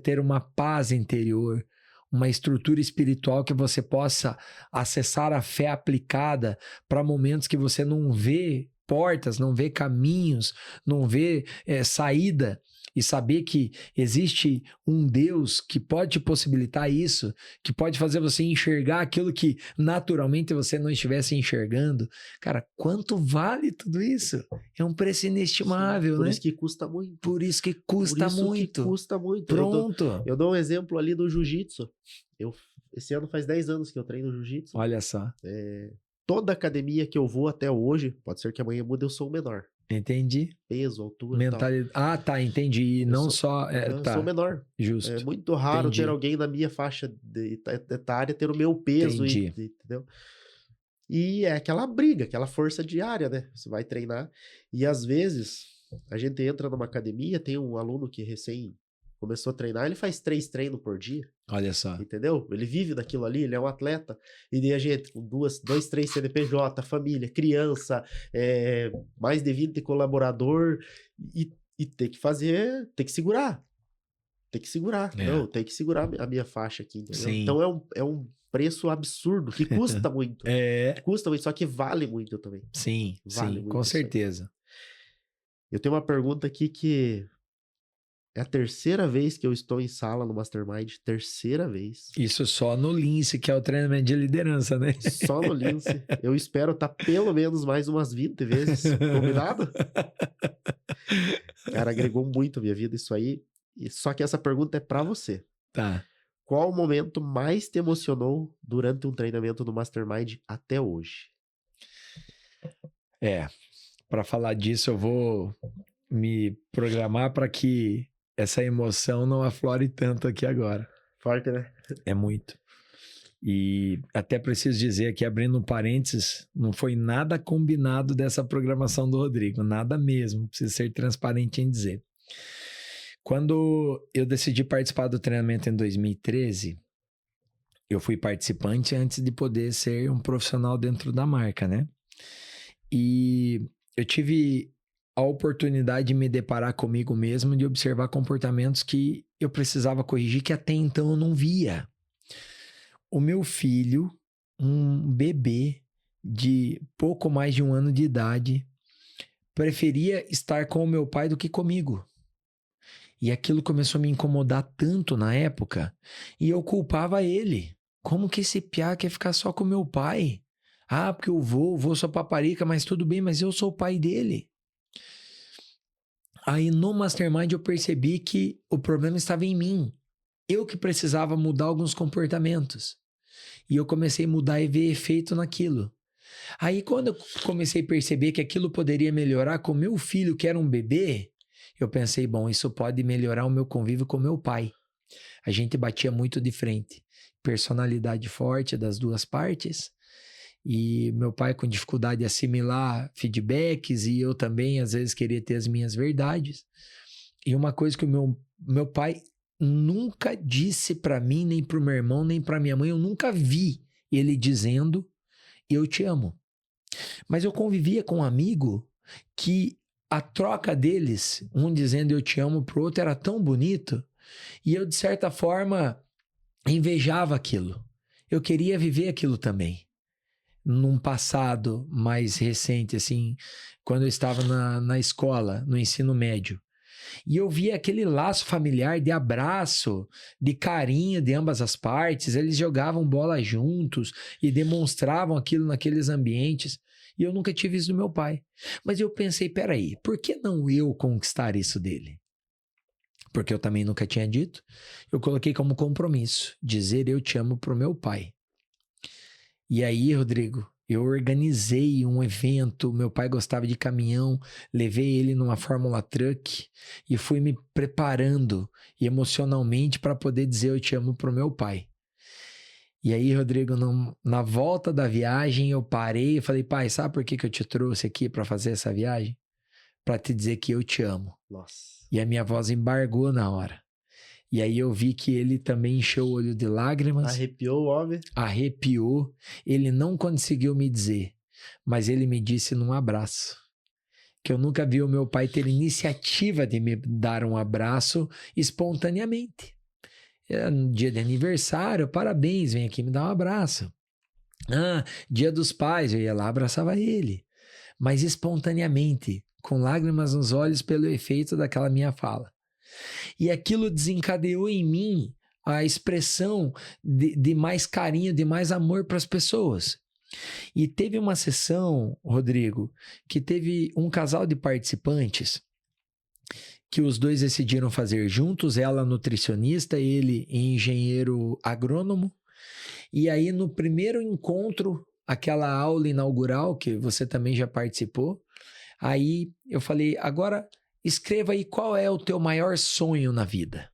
ter uma paz interior, uma estrutura espiritual que você possa acessar a fé aplicada para momentos que você não vê portas, não vê caminhos, não vê saída, e saber que existe um Deus que pode te possibilitar isso, que pode fazer você enxergar aquilo que naturalmente você não estivesse enxergando. Cara, quanto vale tudo isso? É um preço inestimável, Por né? isso que custa muito. Por isso que custa muito. Que custa muito. Pronto. Eu dou um exemplo ali do jiu-jitsu. Esse ano faz 10 anos que eu treino jiu-jitsu. Olha só. Toda academia que eu vou até hoje, pode ser que amanhã mude, eu sou o menor. Entendi. Peso, altura, mentalidade. Ah, tá, entendi. Não só. Eu tá. sou menor. Justo. É muito raro Entendi. ter alguém na minha faixa etária ter o meu peso. Entendeu? E é aquela briga, aquela força diária, né? Você vai treinar. E às vezes, a gente entra numa academia, tem um aluno que recém começou a treinar, ele faz 3 treinos por dia. Olha só. Entendeu? Ele vive daquilo ali, ele é um atleta. E daí a gente, com 2, 3 CNPJ, família, criança, mais de 20 colaborador, e tem que fazer, tem que segurar. Tem que segurar. Não, tem que segurar a minha faixa aqui, entendeu? Sim. Então é um preço absurdo, que custa muito. Custa muito, só que vale muito também. Sim, vale sim, muito com certeza. Eu tenho uma pergunta aqui que É a terceira vez que eu estou em sala no Mastermind. Terceira vez. Isso só no Lince, que é o treinamento de liderança, né? Só no Lince. Eu espero estar pelo menos mais umas 20 vezes. Combinado? Cara, agregou muito a minha vida isso aí. Só que essa pergunta é pra você. Tá. Qual o momento mais te emocionou durante um treinamento no Mastermind até hoje? Para falar disso, eu vou me programar para que essa emoção não aflore tanto aqui agora. Forte, né? É muito. E até preciso dizer aqui, abrindo um parênteses, não foi nada combinado dessa programação do Rodrigo, nada mesmo, preciso ser transparente em dizer. Quando eu decidi participar do treinamento em 2013, eu fui participante antes de poder ser um profissional dentro da marca, né? E eu tive a oportunidade de me deparar comigo mesmo, de observar comportamentos que eu precisava corrigir, que até então eu não via. O meu filho, um bebê de pouco mais de 1 ano de idade, preferia estar com o meu pai do que comigo. E aquilo começou a me incomodar tanto na época, e eu culpava ele. Como que esse piá quer ficar só com meu pai? Ah, porque eu vou sou paparica, mas tudo bem, mas eu sou o pai dele. Aí no Mastermind eu percebi que o problema estava em mim. Eu que precisava mudar alguns comportamentos. E eu comecei a mudar e ver efeito naquilo. Aí quando eu comecei a perceber que aquilo poderia melhorar com meu filho, que era um bebê, eu pensei, bom, isso pode melhorar o meu convívio com meu pai. A gente batia muito de frente. Personalidade forte das duas partes. E meu pai com dificuldade de assimilar feedbacks, e eu também às vezes queria ter as minhas verdades. E uma coisa que o meu pai nunca disse para mim, nem pro meu irmão, nem para minha mãe, eu nunca vi ele dizendo eu te amo. Mas eu convivia com um amigo que a troca deles, um dizendo eu te amo pro outro, era tão bonito, e eu de certa forma invejava aquilo. Eu queria viver aquilo também. Num passado mais recente, assim, quando eu estava na escola, no ensino médio. E eu via aquele laço familiar de abraço, de carinho de ambas as partes. Eles jogavam bola juntos e demonstravam aquilo naqueles ambientes. E eu nunca tive isso do meu pai. Mas eu pensei, peraí, por que não eu conquistar isso dele? Porque eu também nunca tinha dito. Eu coloquei como compromisso, dizer eu te amo pro meu pai. E aí, Rodrigo, eu organizei um evento, meu pai gostava de caminhão, levei ele numa Fórmula Truck e fui me preparando emocionalmente para poder dizer eu te amo pro meu pai. E aí, Rodrigo, na volta da viagem, eu parei e falei, pai, sabe por que eu te trouxe aqui para fazer essa viagem? Para te dizer que eu te amo. Nossa. E a minha voz embargou na hora. E aí eu vi que ele também encheu o olho de lágrimas. Arrepiou o homem. Arrepiou. Ele não conseguiu me dizer, mas ele me disse num abraço. Que eu nunca vi o meu pai ter iniciativa de me dar um abraço espontaneamente. Era no dia de aniversário, parabéns, vem aqui me dar um abraço. Ah, dia dos pais, eu ia lá, abraçava ele. Mas espontaneamente, com lágrimas nos olhos pelo efeito daquela minha fala. E aquilo desencadeou em mim a expressão de mais carinho, de mais amor para as pessoas. E teve uma sessão, Rodrigo, que teve um casal de participantes que os dois decidiram fazer juntos, ela nutricionista, ele engenheiro agrônomo. E aí no primeiro encontro, aquela aula inaugural que você também já participou, aí eu falei, agora escreva aí qual é o teu maior sonho na vida.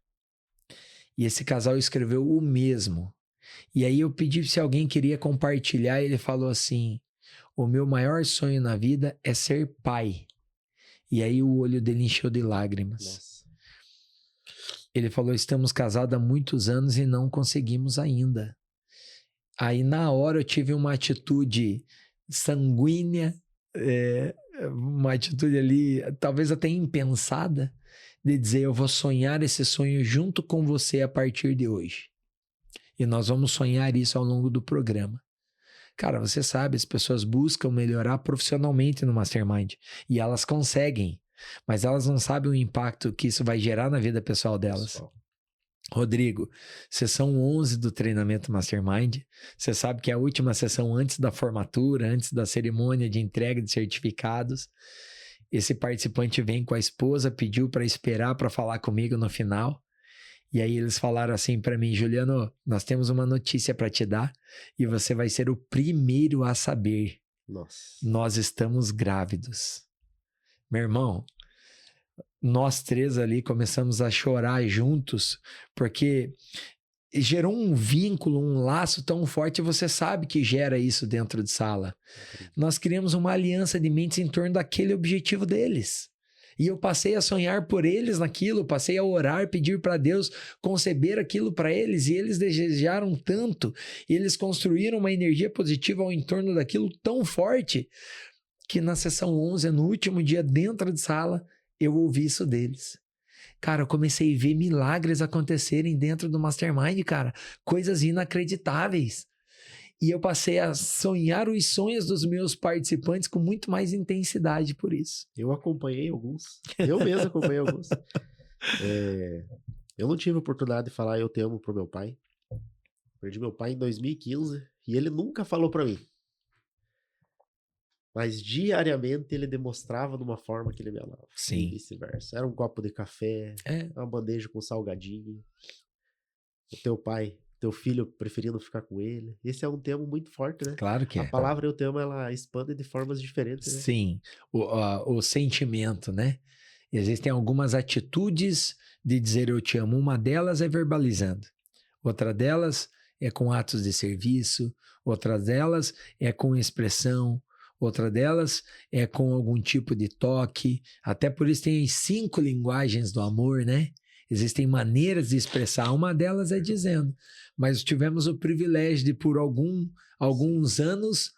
E esse casal escreveu o mesmo. E aí eu pedi se alguém queria compartilhar, e ele falou assim, o meu maior sonho na vida é ser pai. E aí o olho dele encheu de lágrimas. Nossa. Ele falou, estamos casados há muitos anos e não conseguimos ainda. Aí na hora eu tive uma atitude sanguínea, uma atitude ali, talvez até impensada, de dizer, eu vou sonhar esse sonho junto com você a partir de hoje. E nós vamos sonhar isso ao longo do programa. Cara, você sabe, as pessoas buscam melhorar profissionalmente no Mastermind. E elas conseguem. mas elas não sabem o impacto que isso vai gerar na vida pessoal delas. Rodrigo, sessão 11 do treinamento Mastermind, você sabe que é a última sessão antes da formatura, antes da cerimônia de entrega de certificados. Esse participante vem com a esposa, pediu para esperar para falar comigo no final. E aí eles falaram assim para mim: Juliano, nós temos uma notícia para te dar e você vai ser o primeiro a saber. Nossa. Nós estamos grávidos. Meu irmão, nós três ali começamos a chorar juntos, porque gerou um vínculo, um laço tão forte, você sabe que gera isso dentro de sala. Nós criamos uma aliança de mentes em torno daquele objetivo deles. E eu passei a sonhar por eles naquilo, passei a orar, pedir para Deus conceber aquilo para eles, e eles desejaram tanto, e eles construíram uma energia positiva ao entorno daquilo tão forte, que na sessão 11, no último dia dentro de sala, eu ouvi isso deles. Cara, eu comecei a ver milagres acontecerem dentro do Mastermind, cara. Coisas inacreditáveis. E eu passei a sonhar os sonhos dos meus participantes com muito mais intensidade por isso. Eu acompanhei alguns. Eu mesmo acompanhei alguns. Eu não tive a oportunidade de falar eu te amo pro meu pai. Perdi meu pai em 2015 e ele nunca falou pra mim. Mas diariamente ele demonstrava de uma forma que ele me amava. Sim. E vice-versa. Era um copo de café, uma bandeja com salgadinho. O teu pai, teu filho preferindo ficar com ele. Esse é um tema muito forte, né? Claro que é. A palavra eu te amo, ela expande de formas diferentes, né? Sim. O sentimento, né? Existem algumas atitudes de dizer eu te amo. Uma delas é verbalizando. Outra delas é com atos de serviço. Outra delas é com expressão. Outra delas é com algum tipo de toque. Até por isso tem as 5 linguagens do amor, né? Existem maneiras de expressar. Uma delas é dizendo. Mas tivemos o privilégio de, por alguns anos,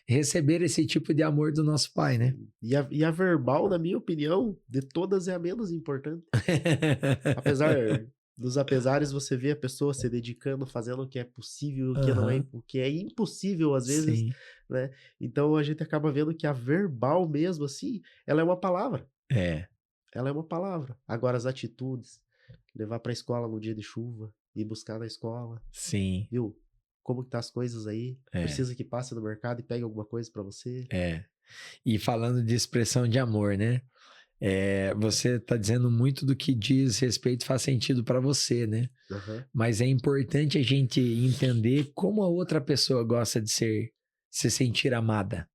receber esse tipo de amor do nosso pai, né? E a verbal, na minha opinião, de todas é a menos importante. Apesar dos apesares, você vê a pessoa se dedicando, fazendo o que é possível, o que é impossível às vezes, Sim. né? Então a gente acaba vendo que a verbal mesmo, assim, ela é uma palavra. Ela é uma palavra. Agora as atitudes, levar para a escola no dia de chuva, ir buscar na escola. Sim. Viu? Como que tá as coisas aí? Precisa que passe no mercado e pegue alguma coisa para você? E falando de expressão de amor, né? Você está dizendo muito do que diz respeito faz sentido para você, né? Mas é importante a gente entender como a outra pessoa gosta de se sentir amada.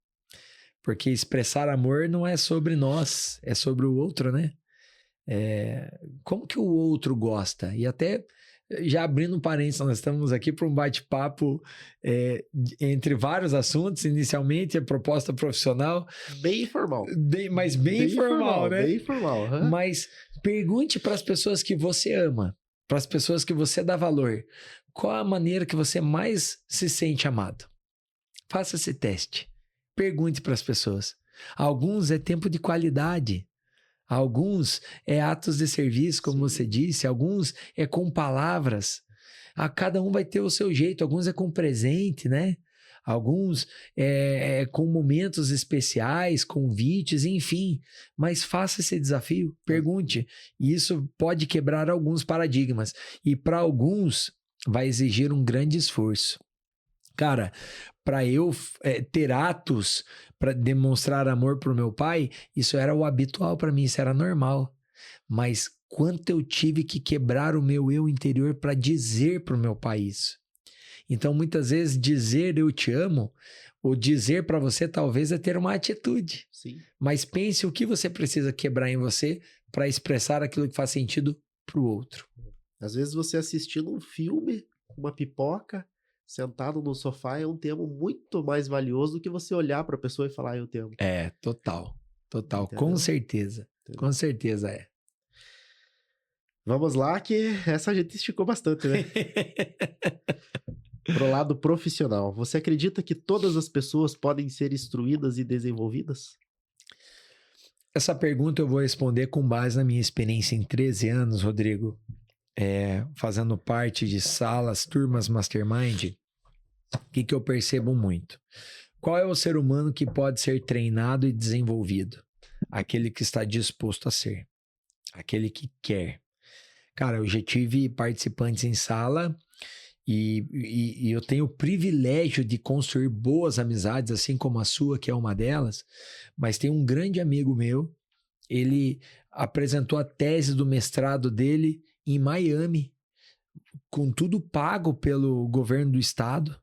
Porque expressar amor não é sobre nós, é sobre o outro, né? Como que o outro gosta? E até, já abrindo um parênteses, nós estamos aqui para um bate-papo entre vários assuntos. Inicialmente, a proposta profissional. Bem informal. Mas bem informal, né? Bem informal. Mas pergunte para as pessoas que você ama, para as pessoas que você dá valor, qual a maneira que você mais se sente amado? Faça esse teste. Pergunte para as pessoas. Alguns é tempo de qualidade. Alguns é atos de serviço, como você disse. Alguns é com palavras. Cada um vai ter o seu jeito. Alguns é com presente, né? Alguns é com momentos especiais, convites, enfim. Mas faça esse desafio. Pergunte. E isso pode quebrar alguns paradigmas. E para alguns vai exigir um grande esforço. Cara, para eu ter atos para demonstrar amor para o meu pai, isso era o habitual para mim, isso era normal. Mas quanto eu tive que quebrar o meu eu interior para dizer para o meu pai isso. Então, muitas vezes, dizer eu te amo, ou dizer para você talvez é ter uma atitude. Sim. Mas pense o que você precisa quebrar em você para expressar aquilo que faz sentido para o outro. Às vezes você assistindo um filme, uma pipoca, sentado no sofá, é um tema muito mais valioso do que você olhar para a pessoa e falar eu te amo. Total. Entendeu? Com certeza. Entendeu? Com certeza é. Vamos lá, que essa a gente esticou bastante, né? Pro lado profissional, você acredita que todas as pessoas podem ser instruídas e desenvolvidas? Essa pergunta eu vou responder com base na minha experiência em 13 anos, Rodrigo. Fazendo parte de salas, turmas Mastermind. O que eu percebo muito? Qual é o ser humano que pode ser treinado e desenvolvido? aquele que está disposto a ser, aquele que quer. Cara, eu já tive participantes em sala e eu tenho o privilégio de construir boas amizades, assim como a sua, que é uma delas, mas tem um grande amigo meu, ele apresentou a tese do mestrado dele em Miami, com tudo pago pelo governo do estado,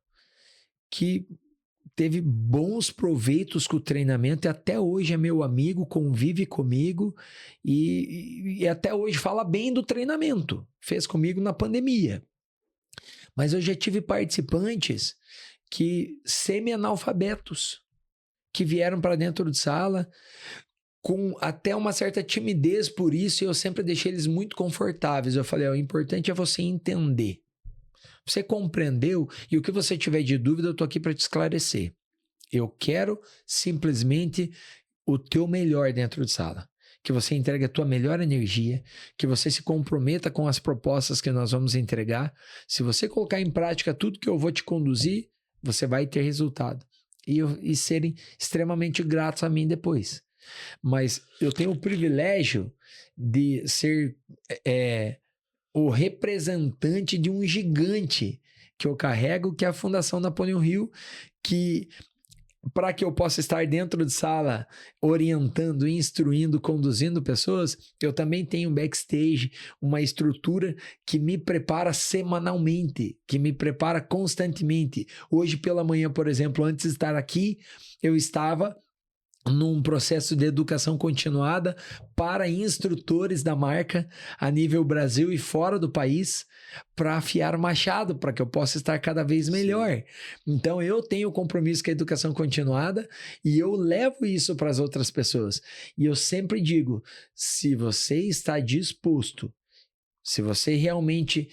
que teve bons proveitos com o treinamento e até hoje é meu amigo, convive comigo e até hoje fala bem do treinamento. Fez comigo na pandemia. Mas eu já tive participantes que semi-analfabetos, que vieram para dentro de sala com até uma certa timidez por isso, e eu sempre deixei eles muito confortáveis. Eu falei, o importante é você entender. Você compreendeu? E o que você tiver de dúvida, eu tô aqui para te esclarecer. Eu quero simplesmente o teu melhor dentro de sala. Que você entregue a tua melhor energia, que você se comprometa com as propostas que nós vamos entregar. Se você colocar em prática tudo que eu vou te conduzir, você vai ter resultado. E serem extremamente gratos a mim depois. Mas eu tenho o privilégio de ser o representante de um gigante que eu carrego, que é a Fundação Napoleão Hill, que para que eu possa estar dentro de sala orientando, instruindo, conduzindo pessoas, eu também tenho um backstage, uma estrutura que me prepara semanalmente, que me prepara constantemente. Hoje pela manhã, por exemplo, antes de estar aqui, eu estava num processo de educação continuada para instrutores da marca a nível Brasil e fora do país, para afiar o machado, para que eu possa estar cada vez melhor. Sim. Então eu tenho compromisso com a educação continuada e eu levo isso para as outras pessoas. E eu sempre digo, se você está disposto, se você realmente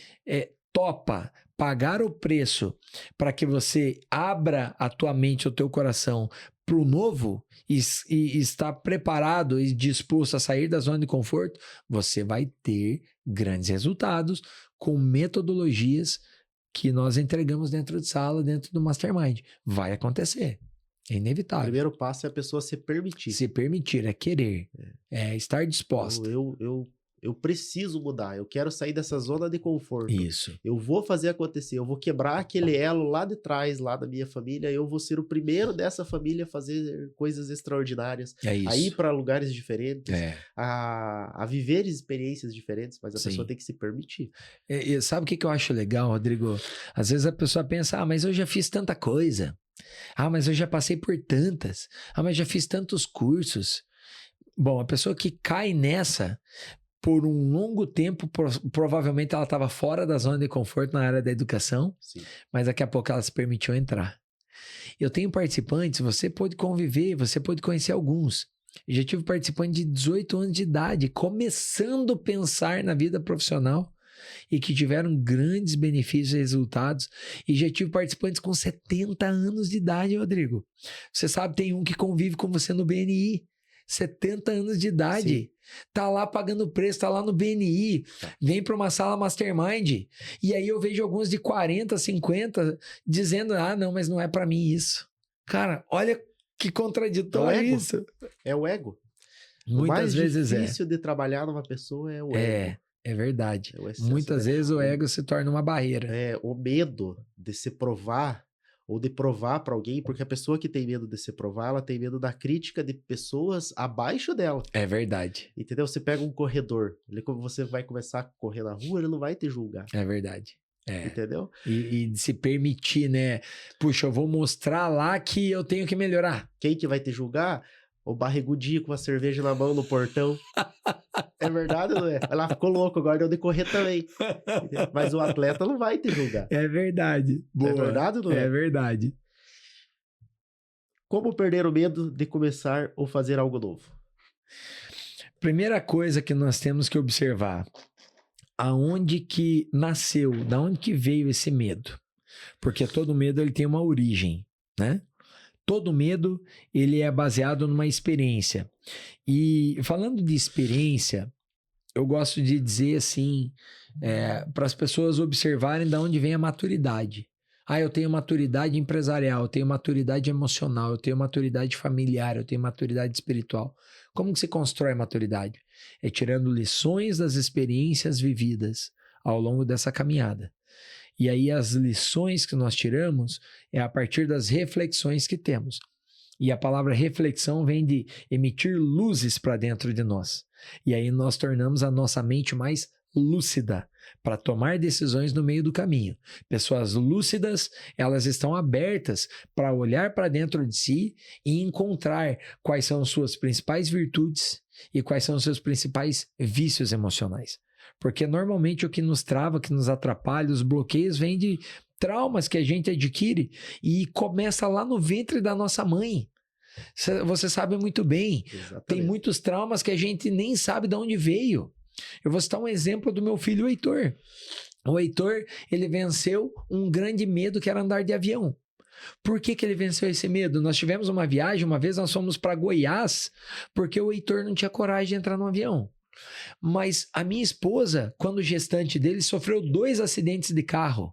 topa pagar o preço para que você abra a tua mente, o teu coração para o novo e está preparado e disposto a sair da zona de conforto, você vai ter grandes resultados com metodologias que nós entregamos dentro de sala, dentro do Mastermind. Vai acontecer. É inevitável. O primeiro passo é a pessoa se permitir. Se permitir, é querer. É estar disposta. Eu preciso mudar, eu quero sair dessa zona de conforto. Isso. Eu vou fazer acontecer, eu vou quebrar aquele elo lá de trás, lá da minha família, eu vou ser o primeiro dessa família a fazer coisas extraordinárias. É isso. A ir para lugares diferentes, a viver experiências diferentes, mas a pessoa tem que se permitir. Sabe o que eu acho legal, Rodrigo? Às vezes a pessoa pensa, mas eu já fiz tanta coisa. Mas eu já passei por tantas. Mas já fiz tantos cursos. Bom, a pessoa que cai nessa... por um longo tempo, provavelmente ela estava fora da zona de conforto na área da educação, sim, mas daqui a pouco ela se permitiu entrar. Eu tenho participantes, você pode conviver, você pode conhecer alguns. Eu já tive participante de 18 anos de idade, começando a pensar na vida profissional e que tiveram grandes benefícios e resultados. E já tive participantes com 70 anos de idade, Rodrigo. Você sabe, tem um que convive com você no BNI. 70 anos de idade, sim, tá lá pagando preço, tá lá no BNI, vem para uma sala Mastermind, e aí eu vejo alguns de 40, 50 dizendo, não, mas não é para mim isso. Cara, olha que contraditório isso. É o ego. Muitas vezes o mais difícil de trabalhar numa pessoa é o ego. É verdade. Muitas vezes o ego se torna uma barreira. O medo de se provar ou de provar para alguém, porque a pessoa que tem medo de se provar, ela tem medo da crítica de pessoas abaixo dela. É verdade. Entendeu? Você pega um corredor, quando você vai começar a correr na rua, ele não vai te julgar. É verdade. Entendeu? E se permitir, né? Puxa, eu vou mostrar lá que eu tenho que melhorar. Quem que vai te julgar? O barrigudinho com uma cerveja na mão no portão. É verdade ou não é? Ela ficou louca, agora deu de correr também. Mas o atleta não vai te julgar. É verdade. Boa. É verdade ou não é? É verdade. Como perder o medo de começar ou fazer algo novo? Primeira coisa que nós temos que observar. Aonde que nasceu? Da onde que veio esse medo? Porque todo medo ele tem uma origem, né? Todo medo, ele é baseado numa experiência. E falando de experiência, eu gosto de dizer assim, para as pessoas observarem de onde vem a maturidade. Ah, eu tenho maturidade empresarial, eu tenho maturidade emocional, eu tenho maturidade familiar, eu tenho maturidade espiritual. Como que se constrói maturidade? É tirando lições das experiências vividas ao longo dessa caminhada. E aí as lições que nós tiramos é a partir das reflexões que temos. E a palavra reflexão vem de emitir luzes para dentro de nós. E aí nós tornamos a nossa mente mais lúcida para tomar decisões no meio do caminho. Pessoas lúcidas, elas estão abertas para olhar para dentro de si e encontrar quais são suas principais virtudes e quais são os seus principais vícios emocionais. Porque normalmente o que nos trava, que nos atrapalha, os bloqueios vêm de traumas que a gente adquire e começa lá no ventre da nossa mãe. Você sabe muito bem. Exatamente. Tem muitos traumas que a gente nem sabe de onde veio. Eu vou citar um exemplo do meu filho, o Heitor. O Heitor, ele venceu um grande medo que era andar de avião. Por que ele venceu esse medo? Nós tivemos uma viagem, uma vez nós fomos para Goiás, porque o Heitor não tinha coragem de entrar no avião. Mas a minha esposa, quando gestante dele, sofreu 2 acidentes de carro.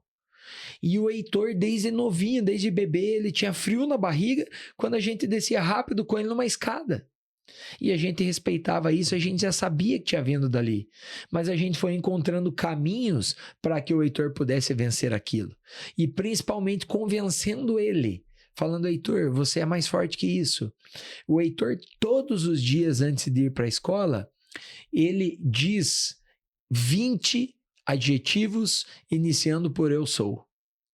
E o Heitor, desde novinho, desde bebê, ele tinha frio na barriga quando a gente descia rápido com ele numa escada. E a gente respeitava isso, a gente já sabia que tinha vindo dali. Mas a gente foi encontrando caminhos para que o Heitor pudesse vencer aquilo. E principalmente convencendo ele, falando: Heitor, você é mais forte que isso. O Heitor, todos os dias antes de ir para a escola, ele diz 20 adjetivos iniciando por eu sou.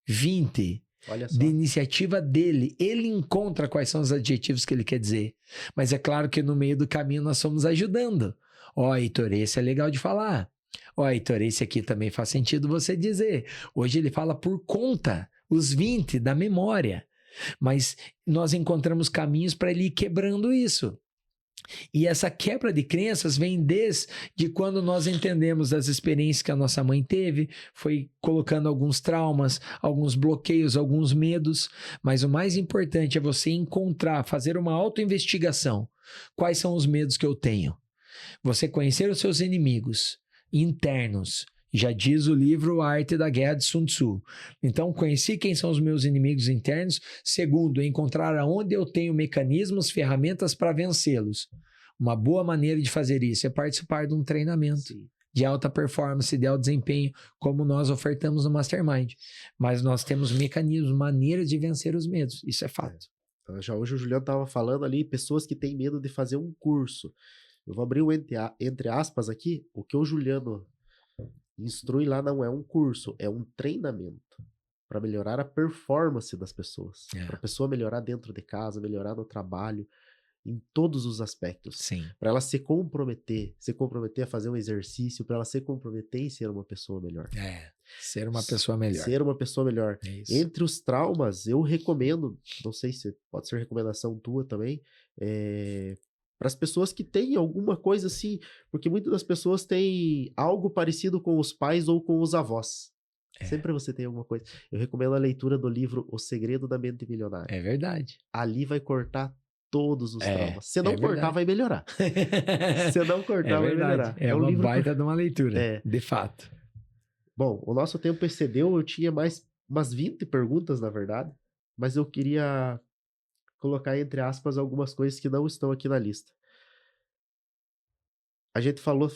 20. Olha só. De iniciativa dele. Ele encontra quais são os adjetivos que ele quer dizer. Mas é claro que no meio do caminho nós fomos ajudando. Ó, Heitor, esse é legal de falar. Ó, Heitor, esse aqui também faz sentido você dizer. Hoje ele fala por conta, os 20 da memória. Mas nós encontramos caminhos para ele ir quebrando isso. E essa quebra de crenças vem desde quando nós entendemos das experiências que a nossa mãe teve, foi colocando alguns traumas, alguns bloqueios, alguns medos, mas o mais importante é você encontrar, fazer uma autoinvestigação. Quais são os medos que eu tenho? Você conhecer os seus inimigos internos. Já diz o livro A Arte da Guerra de Sun Tzu. Então, conheci quem são os meus inimigos internos. Segundo, encontrar aonde eu tenho mecanismos, ferramentas para vencê-los. Uma boa maneira de fazer isso é participar de um treinamento de alta performance, de alto desempenho, como nós ofertamos no Mastermind. Mas nós temos mecanismos, maneiras de vencer os medos. Isso é fato. Já hoje o Juliano estava falando ali, pessoas que têm medo de fazer um curso. Eu vou abrir um entre aspas aqui. O que o Juliano instrui lá não é um curso, é um treinamento para melhorar a performance das pessoas. Para a pessoa melhorar dentro de casa, melhorar no trabalho, em todos os aspectos. Sim. Para ela se comprometer a fazer um exercício, para ela se comprometer em ser uma pessoa melhor. Ser uma pessoa melhor. Ser uma pessoa melhor. Entre os traumas, eu recomendo, não sei se pode ser recomendação tua também, para as pessoas que têm alguma coisa assim, porque muitas das pessoas têm algo parecido com os pais ou com os avós. Sempre você tem alguma coisa. Eu recomendo a leitura do livro O Segredo da Mente Milionária. É verdade. Ali vai cortar todos os traumas. Se não cortar, vai melhorar. Se não cortar, vai melhorar. É uma livro baita de uma leitura, de fato. Bom, o nosso tempo excedeu, eu tinha mais umas 20 perguntas, na verdade, mas eu queria colocar entre aspas algumas coisas que não estão aqui na lista. A gente falou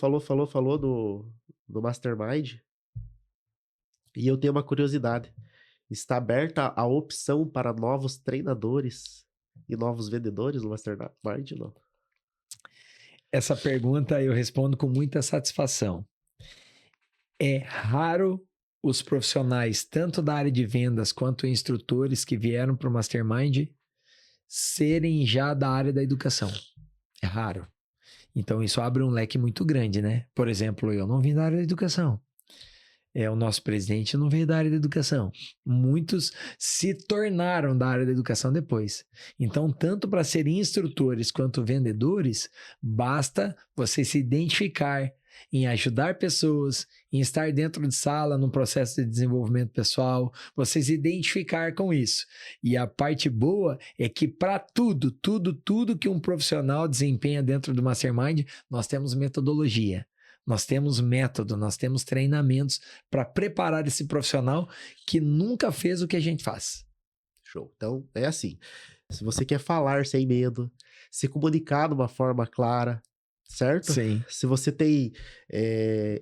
do Mastermind e eu tenho uma curiosidade. Está aberta a opção para novos treinadores e novos vendedores no Mastermind, não? Essa pergunta eu respondo com muita satisfação. É raro os profissionais, tanto da área de vendas quanto instrutores que vieram para o Mastermind, serem já da área da educação. É raro. Então isso abre um leque muito grande, né? Por exemplo, eu não vim da área da educação. O nosso presidente não veio da área da educação. Muitos se tornaram da área da educação depois. Então, tanto para serem instrutores quanto vendedores, basta você se identificar em ajudar pessoas, em estar dentro de sala no processo de desenvolvimento pessoal, você se identificar com isso. E a parte boa é que para tudo que um profissional desempenha dentro do Mastermind, nós temos metodologia. Nós temos método, nós temos treinamentos para preparar esse profissional que nunca fez o que a gente faz. Show. Então, é assim. Se você quer falar sem medo, se comunicar de uma forma clara, certo? Sim. Se você tem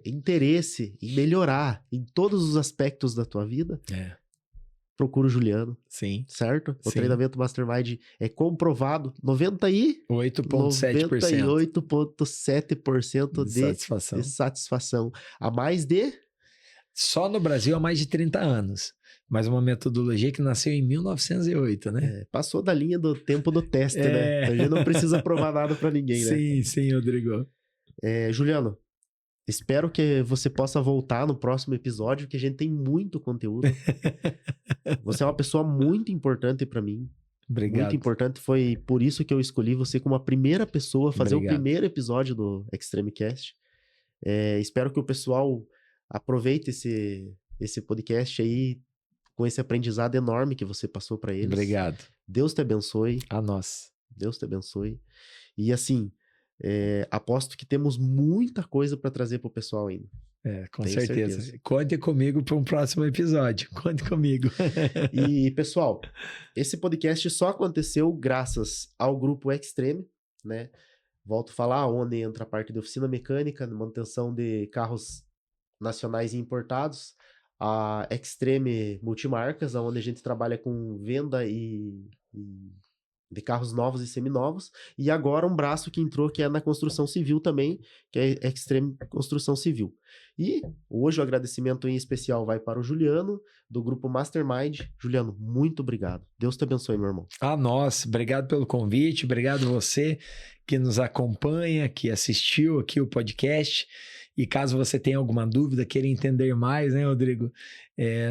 interesse em melhorar em todos os aspectos da tua vida, procura o Juliano. Sim. Certo? O Sim. treinamento Mastermind é comprovado 98,7% de satisfação. A mais de... Só no Brasil há mais de 30 anos. Mas uma metodologia que nasceu em 1908, né? Passou da linha do tempo do teste, né? A gente não precisa provar nada para ninguém, né? Sim, sim, Rodrigo. Juliano, espero que você possa voltar no próximo episódio, que a gente tem muito conteúdo. Você é uma pessoa muito importante para mim. Obrigado. Muito importante. Foi por isso que eu escolhi você como a primeira pessoa a fazer o primeiro episódio do Extreme Cast. Espero que o pessoal aproveite esse podcast aí com esse aprendizado enorme que você passou para eles. Obrigado. Deus te abençoe. A nós. Deus te abençoe. E assim, aposto que temos muita coisa para trazer pro pessoal ainda. Com certeza. Conte comigo para um próximo episódio. Conte comigo. E, pessoal, esse podcast só aconteceu graças ao grupo Extreme, né? Volto a falar, onde entra a parte de oficina mecânica, manutenção de carros nacionais e importados, a Extreme Multimarcas, onde a gente trabalha com venda de carros novos e seminovos, e agora um braço que entrou que é na construção civil também, que é Extreme Construção Civil. E hoje o agradecimento em especial vai para o Juliano, do grupo Mastermind. Juliano, muito obrigado. Deus te abençoe, meu irmão. A nós, obrigado pelo convite, obrigado você que nos acompanha, que assistiu aqui o podcast. E caso você tenha alguma dúvida, queira entender mais, né, Rodrigo?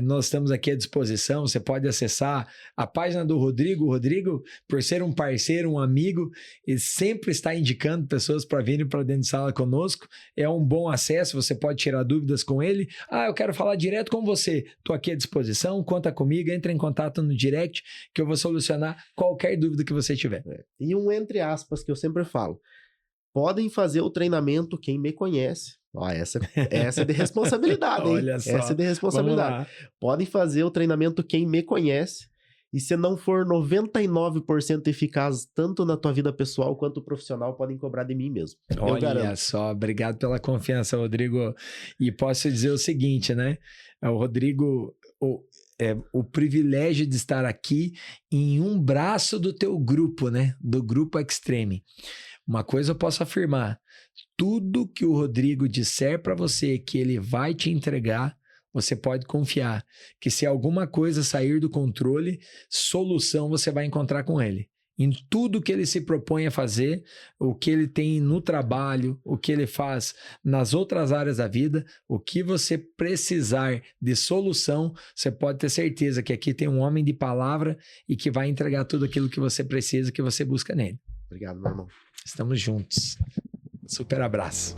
Nós estamos aqui à disposição. Você pode acessar a página do Rodrigo. O Rodrigo, por ser um parceiro, um amigo, ele sempre está indicando pessoas para virem para dentro de sala conosco. É um bom acesso, você pode tirar dúvidas com ele. Eu quero falar direto com você. Estou aqui à disposição, conta comigo, entre em contato no direct que eu vou solucionar qualquer dúvida que você tiver. E um entre aspas que eu sempre falo. Podem fazer o treinamento quem me conhece. Essa é de responsabilidade, hein? Olha só. Essa é de responsabilidade. Podem fazer o treinamento quem me conhece. E se não for 99% eficaz, tanto na tua vida pessoal quanto profissional, podem cobrar de mim mesmo. Olha só, obrigado pela confiança, Rodrigo. E posso dizer o seguinte, né? O Rodrigo, o privilégio de estar aqui em um braço do teu grupo, né? Do grupo Extreme. Uma coisa eu posso afirmar, tudo que o Rodrigo disser para você que ele vai te entregar, você pode confiar que se alguma coisa sair do controle, solução você vai encontrar com ele. Em tudo que ele se propõe a fazer, o que ele tem no trabalho, o que ele faz nas outras áreas da vida, o que você precisar de solução, você pode ter certeza que aqui tem um homem de palavra e que vai entregar tudo aquilo que você precisa, que você busca nele. Obrigado, meu irmão. Estamos juntos. Super abraço.